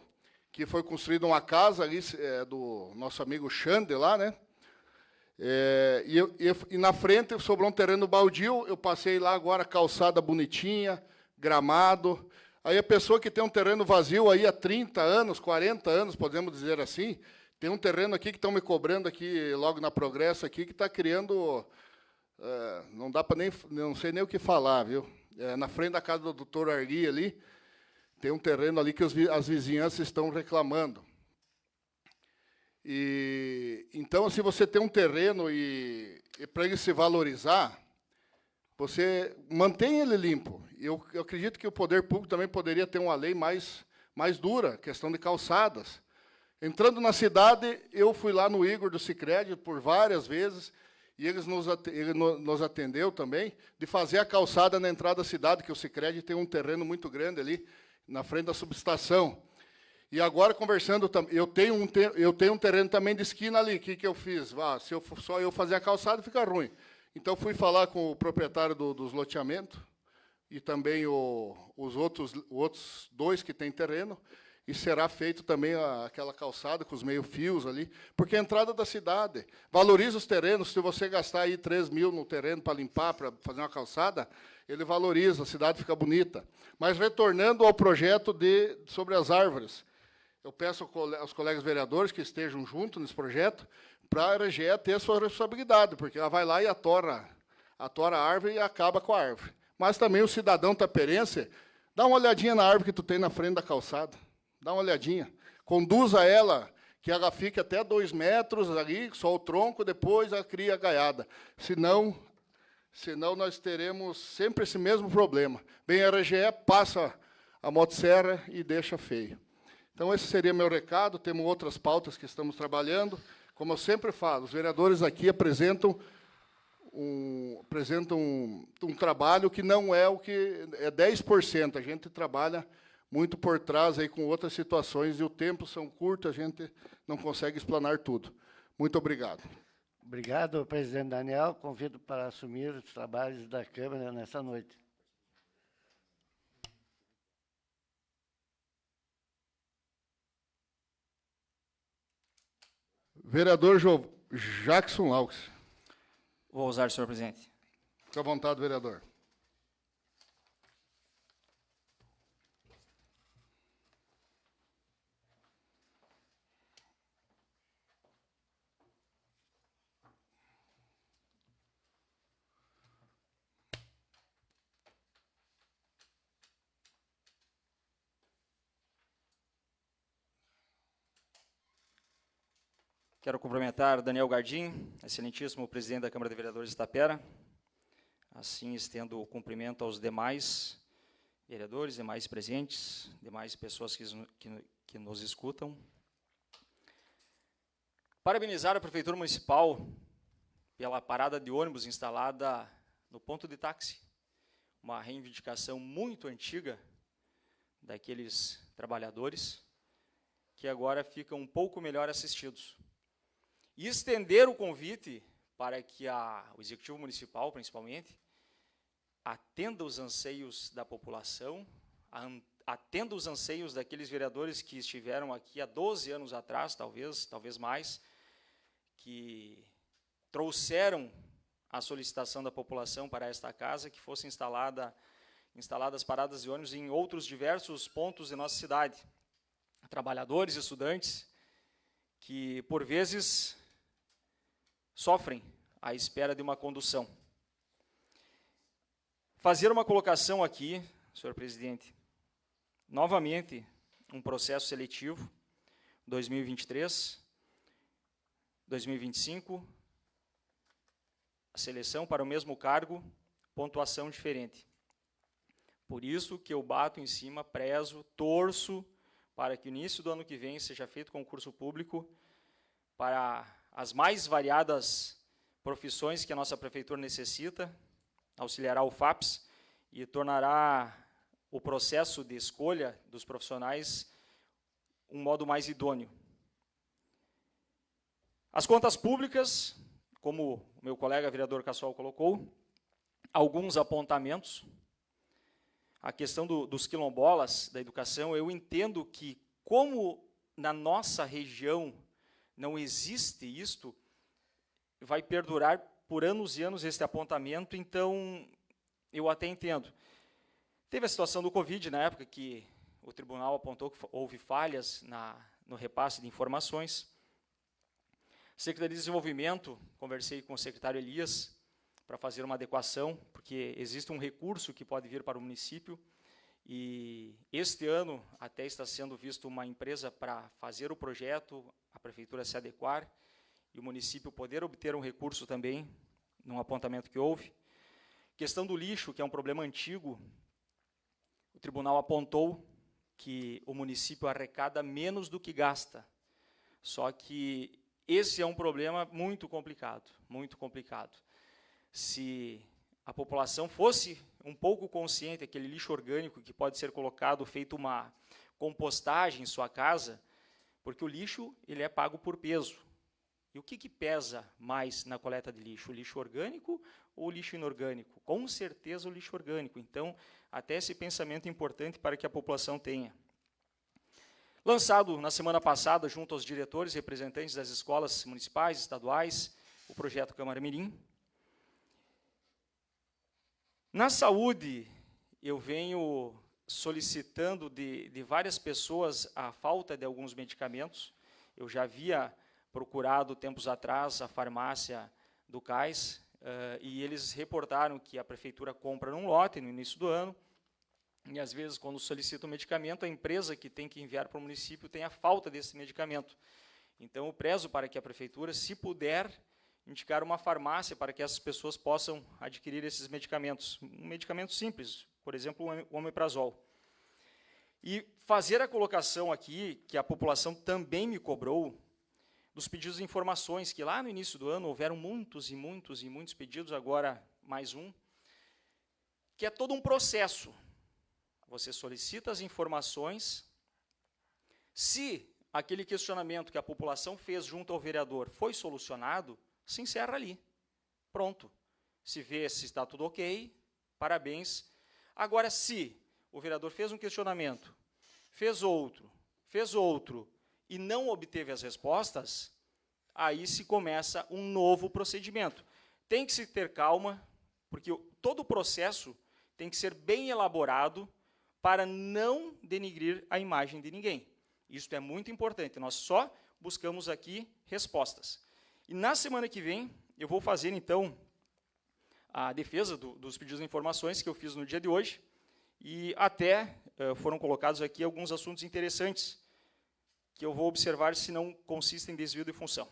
que foi construído uma casa ali, do nosso amigo Xande lá, né? E na frente sobrou um terreno baldio, eu passei lá agora, calçada bonitinha, gramado. Aí a pessoa que tem um terreno vazio aí há 30 anos, 40 anos, podemos dizer assim, tem um terreno aqui que estão me cobrando aqui, logo na Progresso aqui, que está criando, não dá para nem, não sei nem o que falar, viu? Na frente da casa do doutor Argui ali, tem um terreno ali que as vizinhanças estão reclamando. Então, se você tem um terreno e para ele se valorizar, você mantém ele limpo. Eu acredito que o poder público também poderia ter uma lei mais dura, questão de calçadas. Entrando na cidade, eu fui lá no Igor do Sicredi por várias vezes, e ele nos atendeu também, de fazer a calçada na entrada da cidade, que o Sicredi tem um terreno muito grande ali, na frente da subestação. E agora, conversando, eu tenho um terreno também de esquina ali. O que eu fiz? Se só eu fazer a calçada, fica ruim. Então, fui falar com o proprietário dos loteamentos e também os outros 2 que têm terreno, e será feito também aquela calçada com os meio-fios ali, porque é a entrada da cidade. Valoriza os terrenos. Se você gastar aí 3 mil no terreno para limpar, para fazer uma calçada, ele valoriza, a cidade fica bonita. Mas, retornando ao projeto sobre as árvores, eu peço aos colegas vereadores que estejam juntos nesse projeto, para a RGE ter a sua responsabilidade, porque ela vai lá e atora a árvore e acaba com a árvore. Mas também o cidadão taperense, dá uma olhadinha na árvore que tu tem na frente da calçada, dá uma olhadinha, conduza ela, que ela fique até 2 metros ali, só o tronco, depois ela cria a gaiada. Senão nós teremos sempre esse mesmo problema. Vem a RGE, passa a motosserra e deixa feio. Então, esse seria meu recado. Temos outras pautas que estamos trabalhando. Como eu sempre falo, os vereadores aqui apresentam apresenta um trabalho que não é o que é 10%. A gente trabalha muito por trás aí com outras situações e o tempo são curtos, a gente não consegue explanar tudo. Muito obrigado. Obrigado, presidente Daniel. Convido para assumir os trabalhos da Câmara nessa noite. Vereador Jackson Laux. Vou usar, senhor presidente. Fique à vontade, vereador. Quero cumprimentar Daniel Gardim, excelentíssimo presidente da Câmara de Vereadores de Itapera. Assim, estendo o cumprimento aos demais vereadores, demais presentes, demais pessoas que nos escutam. Parabenizar a Prefeitura Municipal pela parada de ônibus instalada no ponto de táxi. Uma reivindicação muito antiga daqueles trabalhadores que agora ficam um pouco melhor assistidos. E estender o convite para que o Executivo Municipal, principalmente, atenda os anseios da população, atenda os anseios daqueles vereadores que estiveram aqui há 12 anos atrás, talvez mais, que trouxeram a solicitação da população para esta casa, que fossem instaladas paradas de ônibus em outros diversos pontos de nossa cidade. Trabalhadores, estudantes, que, por vezes, sofrem à espera de uma condução. Fazer uma colocação aqui, senhor presidente, novamente, um processo seletivo, 2023, 2025, a seleção para o mesmo cargo, pontuação diferente. Por isso que eu bato em cima, prezo, torço, para que o início do ano que vem seja feito concurso público para as mais variadas profissões que a nossa prefeitura necessita, auxiliará o FAPS e tornará o processo de escolha dos profissionais um modo mais idôneo. As contas públicas, como o meu colega vereador Cassol colocou, alguns apontamentos. A questão dos quilombolas, da educação, eu entendo que, como na nossa região não existe isto, vai perdurar por anos e anos este apontamento, então eu até entendo. Teve a situação do Covid, na época que o tribunal apontou que houve falhas no repasse de informações. Secretaria de Desenvolvimento, conversei com o secretário Elias para fazer uma adequação, porque existe um recurso que pode vir para o município, e este ano até está sendo visto uma empresa para fazer o projeto, a prefeitura se adequar, e o município poder obter um recurso também, num apontamento que houve. Questão do lixo, que é um problema antigo, o tribunal apontou que o município arrecada menos do que gasta, só que esse é um problema muito complicado, muito complicado. Se a população fosse um pouco consciente, aquele lixo orgânico que pode ser colocado, feito uma compostagem em sua casa, porque o lixo ele é pago por peso. E o que pesa mais na coleta de lixo? O lixo orgânico ou o lixo inorgânico? Com certeza o lixo orgânico. Então, até esse pensamento importante para que a população tenha. Lançado na semana passada, junto aos diretores e representantes das escolas municipais, estaduais, o projeto Câmara Mirim. Na saúde, eu venho solicitando de várias pessoas a falta de alguns medicamentos. Eu já havia procurado, tempos atrás, a farmácia do CAIS, e eles reportaram que a prefeitura compra num lote, no início do ano, e, às vezes, quando solicita o medicamento, a empresa que tem que enviar para o município tem a falta desse medicamento. Então, eu prezo para que a prefeitura, se puder, indicar uma farmácia para que essas pessoas possam adquirir esses medicamentos. Um medicamento simples, por exemplo, o omeprazol. E fazer a colocação aqui, que a população também me cobrou, dos pedidos de informações, que lá no início do ano houveram muitos e muitos e muitos pedidos, agora mais um, que é todo um processo. Você solicita as informações, se aquele questionamento que a população fez junto ao vereador foi solucionado, se encerra ali. Pronto. Se vê se está tudo ok, parabéns. Agora, se o vereador fez um questionamento, fez outro, e não obteve as respostas, aí se começa um novo procedimento. Tem que se ter calma, porque todo o processo tem que ser bem elaborado para não denigrir a imagem de ninguém. Isso é muito importante. Nós só buscamos aqui respostas. E na semana que vem, eu vou fazer, então, a defesa dos pedidos de informações que eu fiz no dia de hoje, e até foram colocados aqui alguns assuntos interessantes, que eu vou observar se não consistem em desvio de função.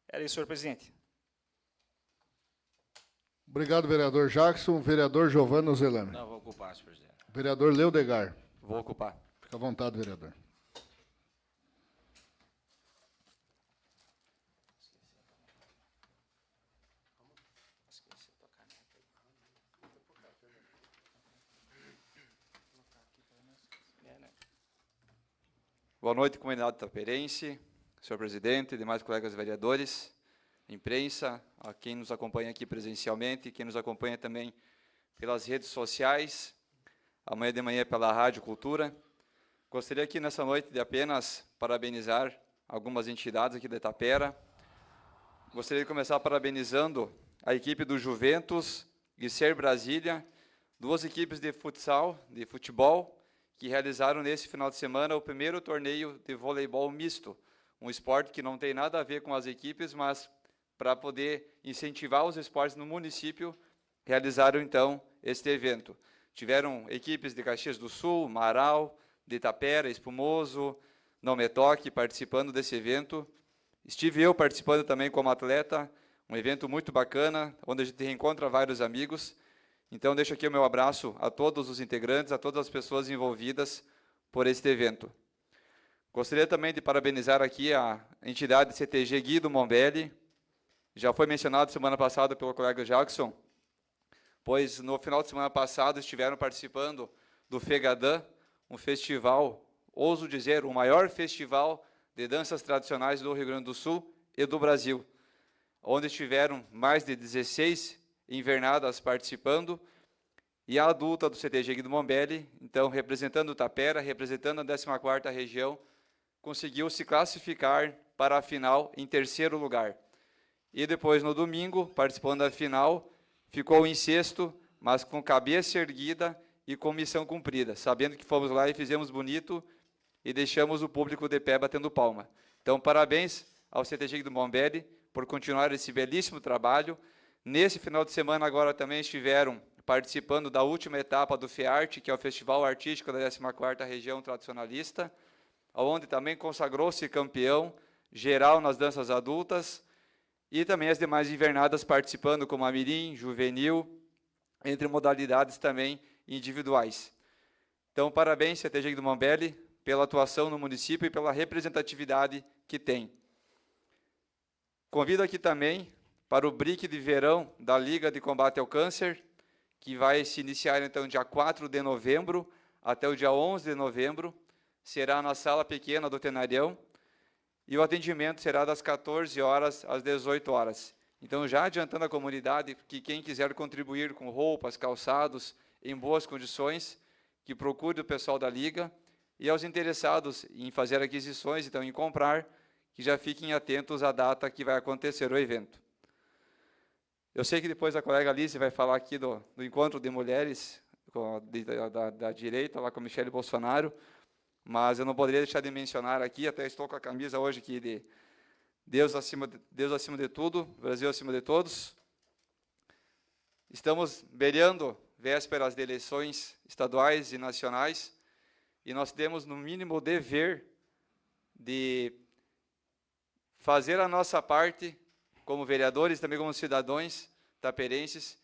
Era isso, senhor presidente. Obrigado, vereador Jackson. Vereador Giovano Zelano. Não, vou ocupar, senhor presidente. Vereador Leodegar. Vou ocupar. Fica à vontade, vereador. Boa noite, comunidade taperense, senhor presidente, demais colegas vereadores, imprensa, a quem nos acompanha aqui presencialmente, quem nos acompanha também pelas redes sociais, amanhã de manhã pela Rádio Cultura. Gostaria aqui nessa noite de apenas parabenizar algumas entidades aqui de Itapera. Gostaria de começar parabenizando a equipe do Juventus e Ser Brasília, duas equipes de futsal, de futebol, que realizaram nesse final de semana o primeiro torneio de voleibol misto, um esporte que não tem nada a ver com as equipes, mas para poder incentivar os esportes no município, realizaram então este evento. Tiveram equipes de Caxias do Sul, Marau, de Itapera, Espumoso, Não Me Toque participando desse evento. Estive eu participando também como atleta, um evento muito bacana, onde a gente reencontra vários amigos. Então, deixo aqui o meu abraço a todos os integrantes, a todas as pessoas envolvidas por este evento. Gostaria também de parabenizar aqui a entidade CTG Guido Mombelli. Já foi mencionado semana passada pelo colega Jackson, pois no final de semana passado estiveram participando do FEGADAN, um festival, ouso dizer, o maior festival de danças tradicionais do Rio Grande do Sul e do Brasil, onde estiveram mais de 16 invernadas participando, e a adulta do CTG Guido Mombelli, então, representando o Tapera, representando a 14ª região, conseguiu se classificar para a final em 3º lugar. E depois, no domingo, participando da final, ficou em 6º, mas com cabeça erguida e com missão cumprida, sabendo que fomos lá e fizemos bonito e deixamos o público de pé batendo palma. Então, parabéns ao CTG Guido Mombelli por continuar esse belíssimo trabalho. Nesse final de semana, agora também estiveram participando da última etapa do FEARTE, que é o Festival Artístico da 14ª Região Tradicionalista, onde também consagrou-se campeão geral nas danças adultas, e também as demais invernadas participando, como a mirim, juvenil, entre modalidades também individuais. Então, parabéns, CTG do Mombelli, pela atuação no município e pela representatividade que tem. Convido aqui também para o BRIC de verão da Liga de Combate ao Câncer, que vai se iniciar, então, dia 4 de novembro até o dia 11 de novembro, será na Sala Pequena do Tenarião, e o atendimento será das 14 horas às 18 horas. Então, já adiantando a comunidade, que quem quiser contribuir com roupas, calçados, em boas condições, que procure o pessoal da Liga, e aos interessados em fazer aquisições, então, em comprar, que já fiquem atentos à data que vai acontecer o evento. Eu sei que depois a colega Alice vai falar aqui do encontro de mulheres da direita, lá com a Michele Bolsonaro, mas eu não poderia deixar de mencionar aqui, até estou com a camisa hoje aqui de Deus acima de tudo, Brasil acima de todos. Estamos beirando vésperas de eleições estaduais e nacionais, e nós temos, no mínimo, o dever de fazer a nossa parte, como vereadores, também como cidadãos taperenses,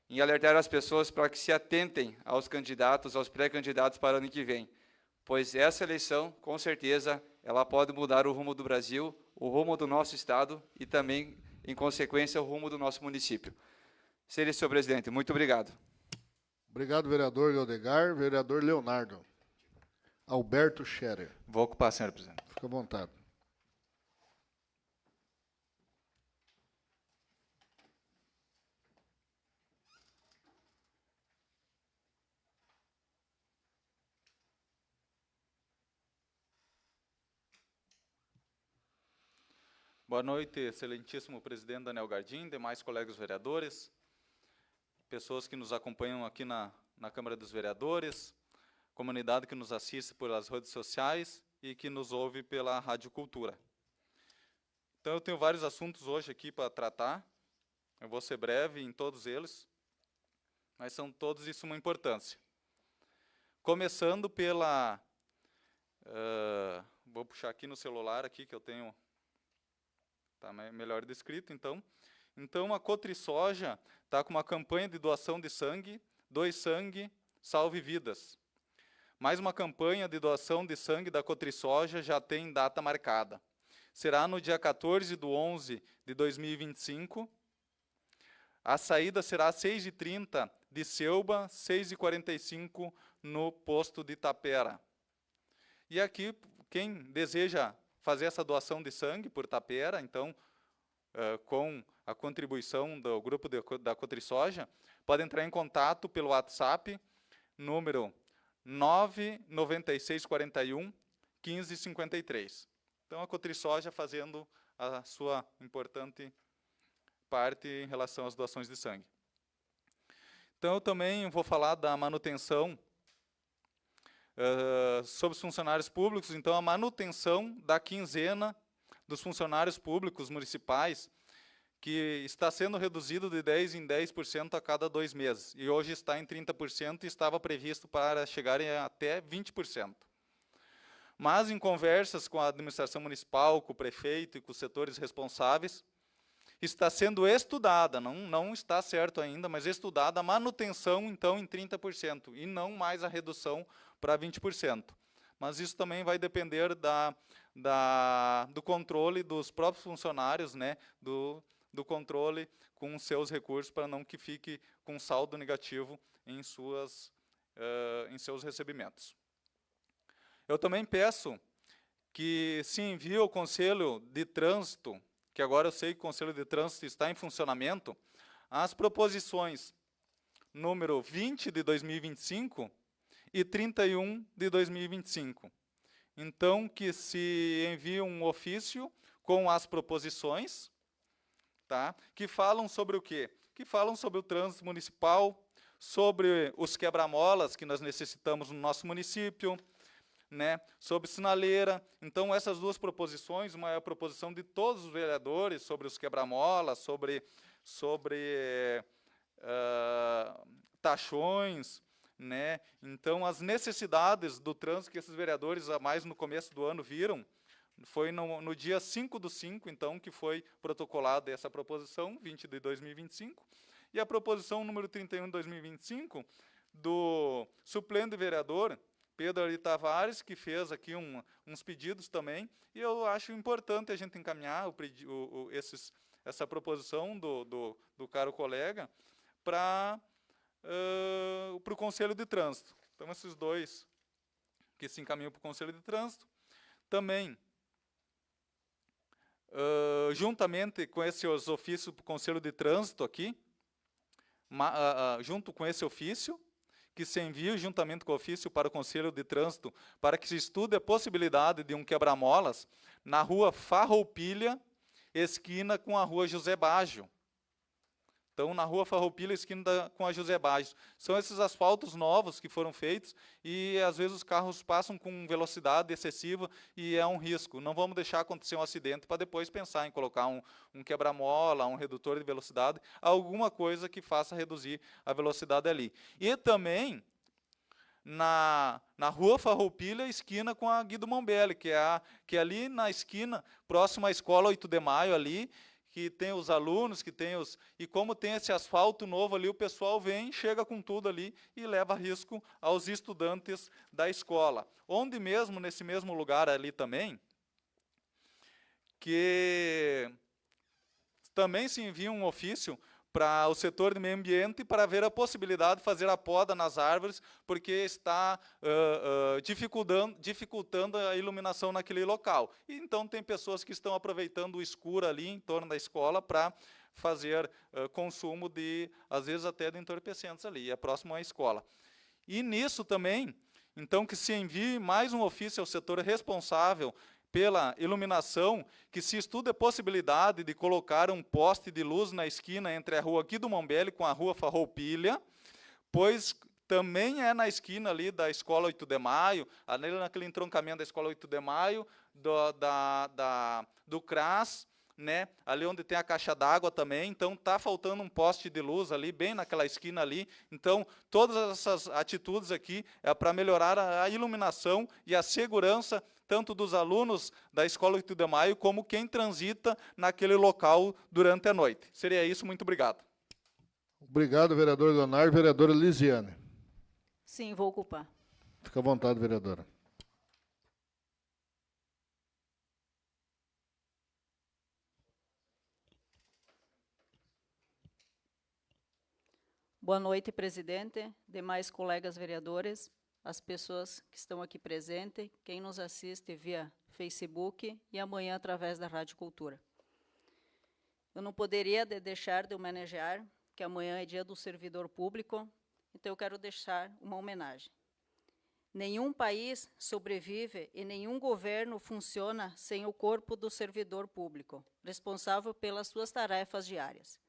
em alertar as pessoas para que se atentem aos candidatos, aos pré-candidatos para o ano que vem. pois essa eleição, com certeza, ela pode mudar o rumo do Brasil, o rumo do nosso Estado e também, em consequência, o rumo do nosso município. Seria, senhor presidente. Muito obrigado. Obrigado, vereador Leodegar. Vereador Leonardo. Alberto Scherer. Vou ocupar, senhor presidente. Fica à vontade. Boa noite, excelentíssimo presidente Daniel Gardim, demais colegas vereadores, pessoas que nos acompanham aqui na Câmara dos Vereadores, comunidade que nos assiste pelas redes sociais e que nos ouve pela Rádio Cultura. Então, eu tenho vários assuntos hoje aqui para tratar, eu vou ser breve em todos eles, mas são todos de suma importância. Começando pela... vou puxar aqui no celular, aqui, que eu tenho... Está melhor descrito, então. Então, a Cotrisoja está com uma campanha de doação de sangue, Doe Sangue, Salve Vidas. Mais uma campanha de doação de sangue da Cotrisoja já tem data marcada. Será no dia 14/11 de 2025. A saída será às 6h30 de Selba, 6h45 no posto de Tapera. E aqui, quem deseja fazer essa doação de sangue por Tapera, então, com a contribuição do grupo da Cotrisoja, pode entrar em contato pelo WhatsApp, número 99641 1553. Então, a Cotrisoja fazendo a sua importante parte em relação às doações de sangue. Então, eu também vou falar da manutenção sobre os funcionários públicos. Então, a manutenção da quinzena dos funcionários públicos municipais, que está sendo reduzido de 10% em 10% a cada 2 meses. E hoje está em 30% e estava previsto para chegar até 20%. Mas, em conversas com a administração municipal, com o prefeito e com os setores responsáveis, está sendo estudada, não está certo ainda, mas estudada a manutenção, então, em 30%, e não mais a redução para 20%. Mas isso também vai depender do controle dos próprios funcionários, né, do controle com seus recursos, para não que fique com saldo negativo em seus recebimentos. Eu também peço que se envie ao Conselho de Trânsito, que agora eu sei que o Conselho de Trânsito está em funcionamento, as proposições número 20 de 2025 e 31 de 2025. Então, que se envie um ofício com as proposições, tá? Que falam sobre o quê? Que falam sobre o trânsito municipal, sobre os quebra-molas que nós necessitamos no nosso município, né, sobre sinaleira. Então, essas duas proposições, uma é a proposição de todos os vereadores sobre os quebra-molas, sobre taxões, né? Então, as necessidades do trânsito que esses vereadores, mais no começo do ano, viram, foi no dia 5/5, então, que foi protocolada essa proposição, 20 de 2025, e a proposição número 31 de 2025, do suplente vereador, Pedro Ari Tavares, que fez aqui uns pedidos também, e eu acho importante a gente encaminhar essa proposição do caro colega para o Conselho de Trânsito. Então, esses dois que se encaminham para o Conselho de Trânsito. Também, juntamente com esses ofícios para o Conselho de Trânsito aqui, junto com esse ofício, que se envia juntamente com o ofício para o Conselho de Trânsito, para que se estude a possibilidade de um quebra-molas na rua Farroupilha, esquina com a rua José Baggio. Então, na rua Farroupilha, esquina com a José Baggio. São esses asfaltos novos que foram feitos e, às vezes, os carros passam com velocidade excessiva e é um risco. Não vamos deixar acontecer um acidente para depois pensar em colocar um quebra-mola, um redutor de velocidade, alguma coisa que faça reduzir a velocidade ali. E também na rua Farroupilha, esquina com a Guido Mombelli, que é ali na esquina, próximo à Escola 8 de Maio, ali, que tem os alunos, que tem os... E como tem esse asfalto novo ali, o pessoal vem, chega com tudo ali e leva risco aos estudantes da escola. Onde mesmo, nesse mesmo lugar ali também, que também se envia um ofício para o setor de meio ambiente para ver a possibilidade de fazer a poda nas árvores, porque está dificultando a iluminação naquele local. E, então, tem pessoas que estão aproveitando o escuro ali em torno da escola para fazer consumo de, às vezes, até de entorpecentes ali, é próximo à escola. E nisso também, então, que se envie mais um ofício ao setor responsável pela iluminação, que se estuda a possibilidade de colocar um poste de luz na esquina entre a rua Guido Mombelli com a rua Farroupilha, pois também é na esquina ali da Escola 8 de Maio, ali naquele entroncamento da Escola 8 de Maio, do CRAS, né, ali onde tem a caixa d'água também, então está faltando um poste de luz ali, bem naquela esquina ali. Então, todas essas atitudes aqui é para melhorar a iluminação e a segurança, tanto dos alunos da Escola 8 de Maio, como quem transita naquele local durante a noite. Seria isso, muito obrigado. Obrigado, vereador Leonardo. Vereadora Lisiane. Sim, vou ocupar. Fica à vontade, vereadora. Boa noite, presidente, demais colegas vereadores, as pessoas que estão aqui presentes, quem nos assiste via Facebook e amanhã através da Rádio Cultura. Eu não poderia deixar de homenagear, que amanhã é dia do servidor público, então eu quero deixar uma homenagem. Nenhum país sobrevive e nenhum governo funciona sem o corpo do servidor público, responsável pelas suas tarefas diárias.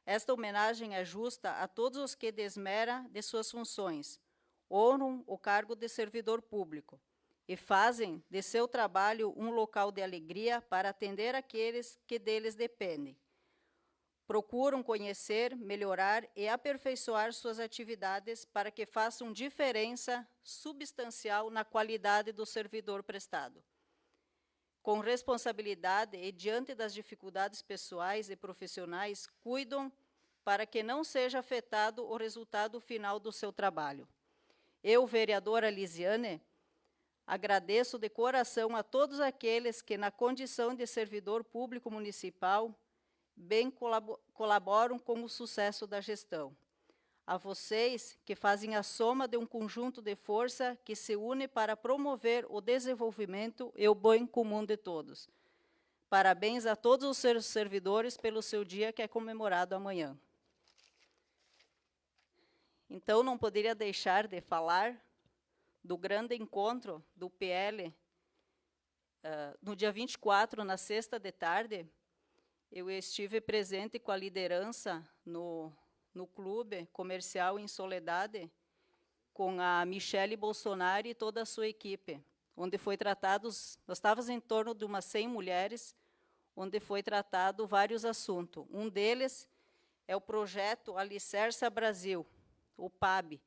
Esta homenagem é justa a todos os que desmeram de suas funções, honram o cargo de servidor público e fazem de seu trabalho um local de alegria para atender aqueles que deles dependem. Procuram conhecer, melhorar e aperfeiçoar suas atividades para que façam diferença substancial na qualidade do servidor prestado. Com responsabilidade e diante das dificuldades pessoais e profissionais, cuidam para que não seja afetado o resultado final do seu trabalho. Eu, vereadora Lisiane, agradeço de coração a todos aqueles que, na condição de servidor público municipal, bem colaboram com o sucesso da gestão. A vocês que fazem a soma de um conjunto de força que se une para promover o desenvolvimento e o bem comum de todos. Parabéns a todos os seus servidores pelo seu dia que é comemorado amanhã. Então, não poderia deixar de falar do grande encontro do PL no dia 24, na sexta de tarde. Eu estive presente com a liderança no clube comercial em Soledade, com a Michele Bolsonaro e toda a sua equipe, onde foi tratados, nós estávamos em torno de umas 100 mulheres, onde foi tratado vários assuntos. Um deles é o projeto Alicerça Brasil, o PAB.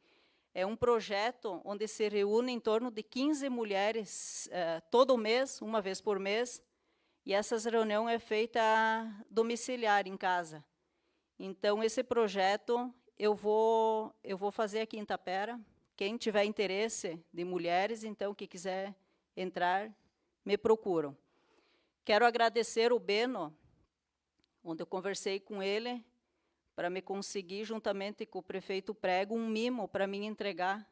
É um projeto onde se reúne em torno de 15 mulheres todo mês, uma vez por mês, e essas reuniões é feita domiciliar em casa. Então, esse projeto eu vou fazer aqui em Tapera. Quem tiver interesse de mulheres, então, que quiser entrar, me procuram. Quero agradecer o Beno, onde eu conversei com ele, para me conseguir, juntamente com o prefeito Prego, um mimo para mim entregar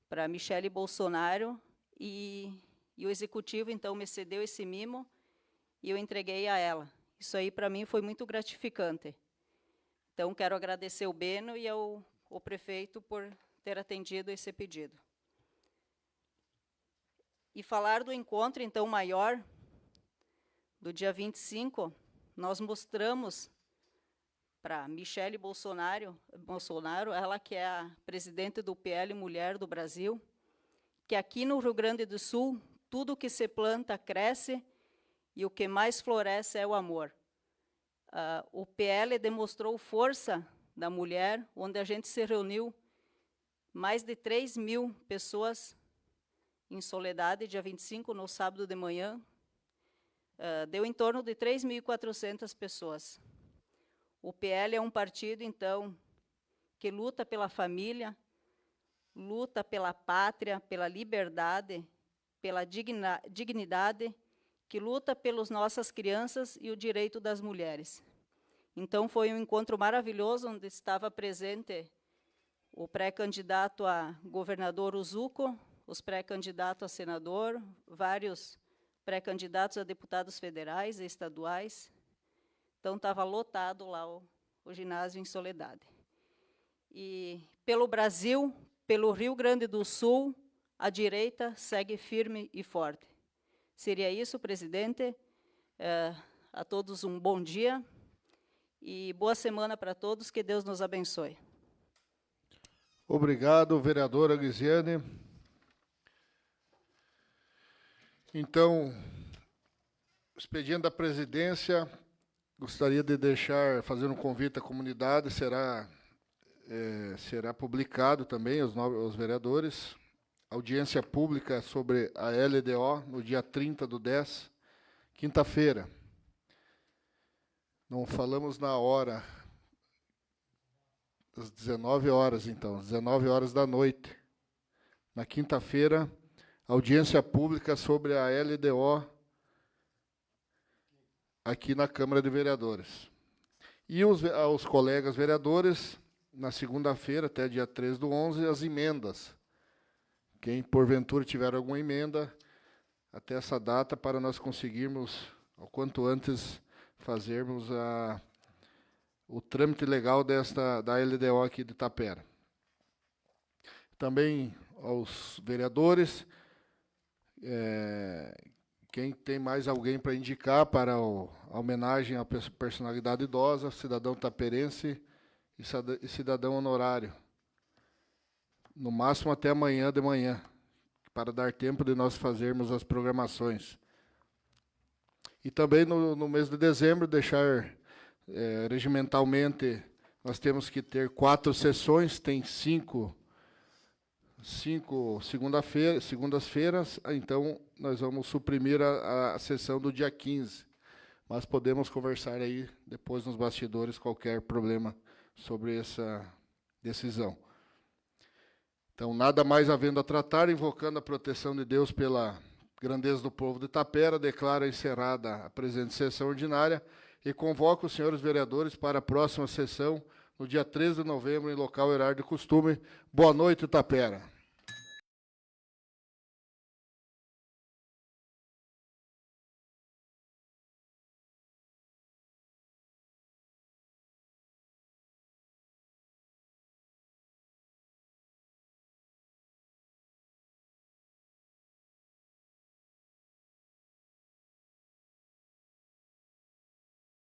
para Michele Bolsonaro, e o executivo, então, me cedeu esse mimo, e eu entreguei a ela. Isso aí, para mim, foi muito gratificante. Então, quero agradecer o Beno e ao prefeito por ter atendido esse pedido. E falar do encontro, então, maior, do dia 25, nós mostramos para Michele Bolsonaro, ela que é a presidente do PL Mulher do Brasil, que aqui no Rio Grande do Sul, tudo que se planta cresce e o que mais floresce é o amor. O PL demonstrou força da mulher, onde a gente se reuniu, mais de 3.000 pessoas em Soledade, dia 25, no sábado de manhã. deu em torno de 3.400 pessoas. O PL é um partido, então, que luta pela família, luta pela pátria, pela liberdade, pela dignidade, que luta pelas nossas crianças e o direito das mulheres. Então, foi um encontro maravilhoso, onde estava presente o pré-candidato a governador Uzuco, os pré-candidatos a senador, vários pré-candidatos a deputados federais e estaduais. Então, estava lotado lá o ginásio em Soledade. E, pelo Brasil, pelo Rio Grande do Sul, a direita segue firme e forte. Seria isso, presidente. A todos um bom dia e boa semana para todos, que Deus nos abençoe. Obrigado, vereadora Glisiane. Então, expediente da presidência, gostaria de fazer um convite à comunidade, será publicado também aos vereadores, audiência pública sobre a LDO no dia 30/10, quinta-feira. Não falamos na hora, às 19 horas, então, 19 horas da noite. Na quinta-feira, audiência pública sobre a LDO aqui na Câmara de Vereadores. E aos colegas vereadores, na segunda-feira, até dia 3/11, as emendas. Quem, porventura, tiver alguma emenda, até essa data, para nós conseguirmos, o quanto antes, fazermos o trâmite legal da LDO aqui de Tapera. Também aos vereadores, quem tem mais alguém para indicar para a homenagem à personalidade idosa, cidadão taperense e cidadão honorário. No máximo até amanhã de manhã, para dar tempo de nós fazermos as programações. E também no mês de dezembro, deixar regimentalmente, nós temos que ter 4 sessões, tem 5 segundas-feiras, então nós vamos suprimir a sessão do dia 15. Mas podemos conversar aí depois nos bastidores qualquer problema sobre essa decisão. Então, nada mais havendo a tratar, invocando a proteção de Deus pela grandeza do povo de Tapera, declaro encerrada a presente sessão ordinária e convoco os senhores vereadores para a próxima sessão, no dia 13 de novembro, em local e horário de costume. Boa noite, Tapera.